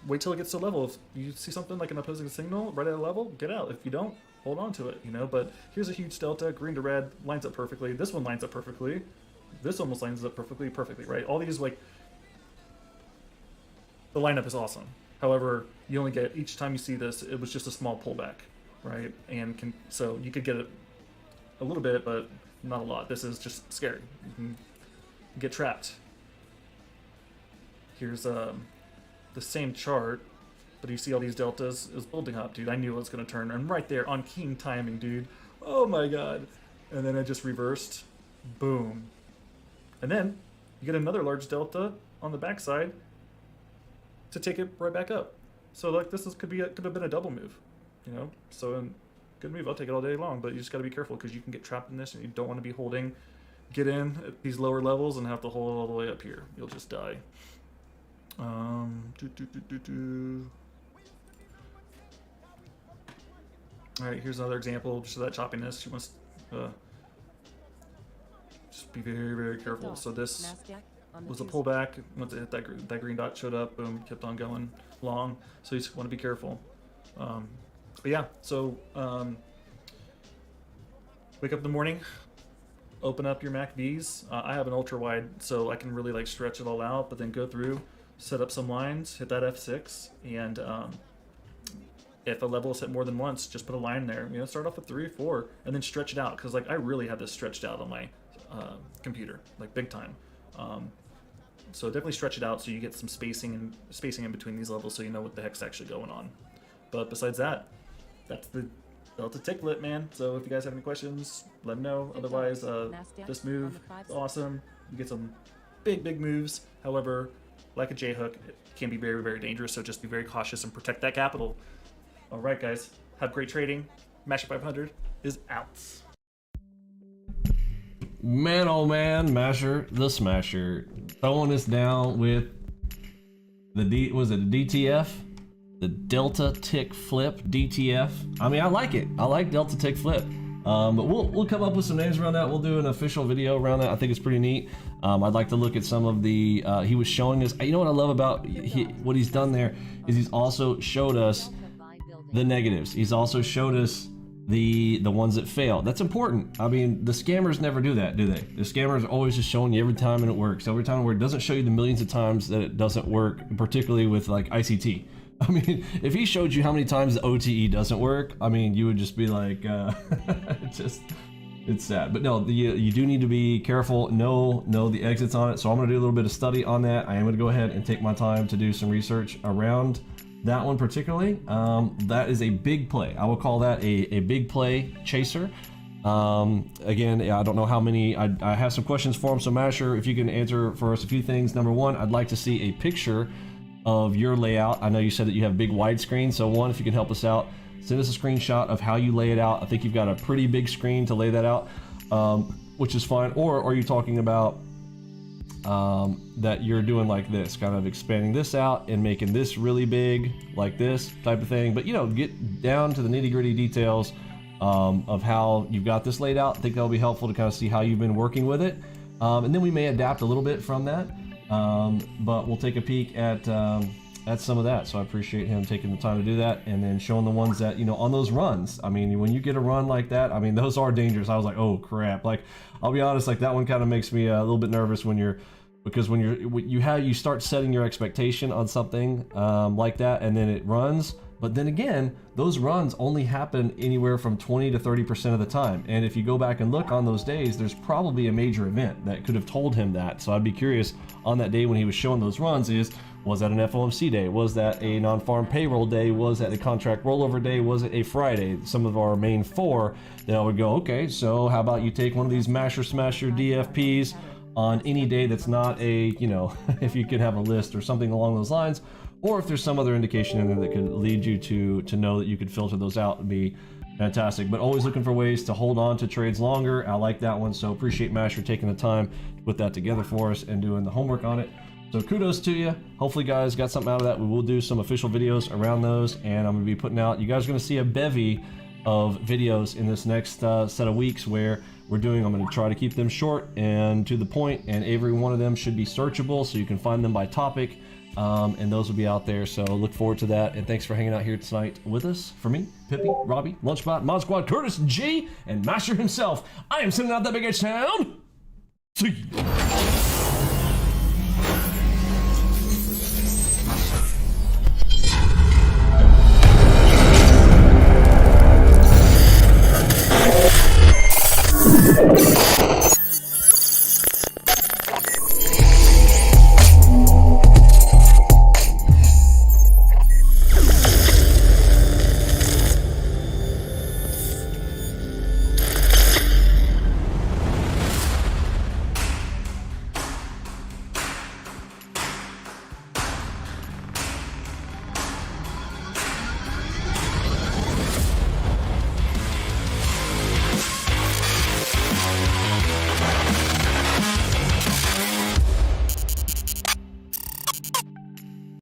Wait till it gets to level. If you see something like an opposing signal right at a level, get out. If you don't, hold on to it, you know? But here's a huge delta, green to red, lines up perfectly. This one lines up perfectly. This almost lines up perfectly, right? All these, like, the lineup is awesome. However, you only get, each time you see this, it was just a small pullback, right? And so you could get it a little bit, but not a lot. This is just scary. You can get trapped. Here's the same chart, but you see all these deltas. It was building up, dude. I knew it was going to turn. And right there on keen timing, dude. Oh my god. And then it just reversed. Boom. And then you get another large delta on the backside to take it right back up. So like this could have been a double move, you know. So good move. I'll take it all day long, but you just got to be careful because you can get trapped in this, and you don't want to be get in at these lower levels and have to hold all the way up here. You'll just die. All right, here's another example just of that choppiness. You must just be very, very careful. So this was a pullback. Once it hit that green dot showed up, boom, kept on going long. So you just want to be careful. But yeah, so wake up in the morning, open up your MACDs. I have an ultra wide, so I can really like stretch it all out, but then go through, set up some lines, hit that F6, and if a level is hit more than once, just put a line there. You know, start off with 3 or 4, and then stretch it out. Because like I really have this stretched out on my computer, like big time. So definitely stretch it out so you get some spacing in between these levels, so you know what the heck's actually going on. But besides that, that's the Delta Ticklet, man. So if you guys have any questions, let me know. Otherwise, this move is awesome. You get some big moves. However, like a J-hook, it can be very, very dangerous. So just be very cautious and protect that capital. All right, guys. Have great trading. Masher 500 is out. Man, oh man, Masher the Smasher, throwing us down with the DTF? The Delta Tick Flip DTF. I mean, I like it. I like Delta Tick Flip. But we'll come up with some names around that. We'll do an official video around that. I think it's pretty neat. I'd like to look at some of the, he was showing us, you know what I love about what he's done there is he's also showed us the negatives. He's also showed us the ones that fail. That's important. I mean, the scammers never do that, do they? The scammers are always just showing you every time and it works. Every time where it doesn't show you the millions of times that it doesn't work, particularly with like ICT. I mean, if he showed you how many times the OTE doesn't work, I mean, you would just be like, it's sad. But no, you do need to be careful, know the exits on it. So I'm gonna do a little bit of study on that. I am gonna go ahead and take my time to do some research around that one particularly. That is a big play. I will call that a big play chaser. Again, I don't know how many, I have some questions for him. So Masher, if you can answer for us a few things. Number one, I'd like to see a picture of your layout. I know you said that you have big widescreen, so one, if you can help us out, send us a screenshot of how you lay it out. I think you've got a pretty big screen to lay that out, which is fine. Or are you talking about that you're doing like this, kind of expanding this out and making this really big, like this type of thing? But you know, get down to the nitty-gritty details of how you've got this laid out. I think that'll be helpful to kind of see how you've been working with it, and then we may adapt a little bit from that. But we'll take a peek at some of that. So I appreciate him taking the time to do that, and then showing the ones that, you know, on those runs. I mean, when you get a run like that, I mean, those are dangerous. I was like, oh crap. Like, I'll be honest, like that one kind of makes me a little bit nervous because when you start setting your expectation on something like that, and then it runs. But then again, those runs only happen anywhere from 20 to 30% of the time. And if you go back and look on those days, there's probably a major event that could have told him that. So I'd be curious on that day when he was showing those runs, was that an FOMC day? Was that a non-farm payroll day? Was that a contract rollover day? Was it a Friday? Some of our main 4, then I would go, okay, so how about you take one of these Masher Smasher DFPs, on any day that's not a, you know, if you could have a list or something along those lines, or if there's some other indication in there that could lead you to know that you could filter those out, would be fantastic. But always looking for ways to hold on to trades longer. I like that one, so appreciate Mash for taking the time to put that together for us and doing the homework on it. So kudos to you. Hopefully guys got something out of that. We will do some official videos around those, and I'm gonna be putting out, you guys are gonna see a bevy of videos in this next set of weeks where I'm gonna try to keep them short and to the point, and every one of them should be searchable so you can find them by topic, and those will be out there. So look forward to that, and thanks for hanging out here tonight with us. For me, Pippi, Robbie, Lunchbot, Mod Squad, Curtis, G, and Master himself, I am sending out that big H-Town. See ya.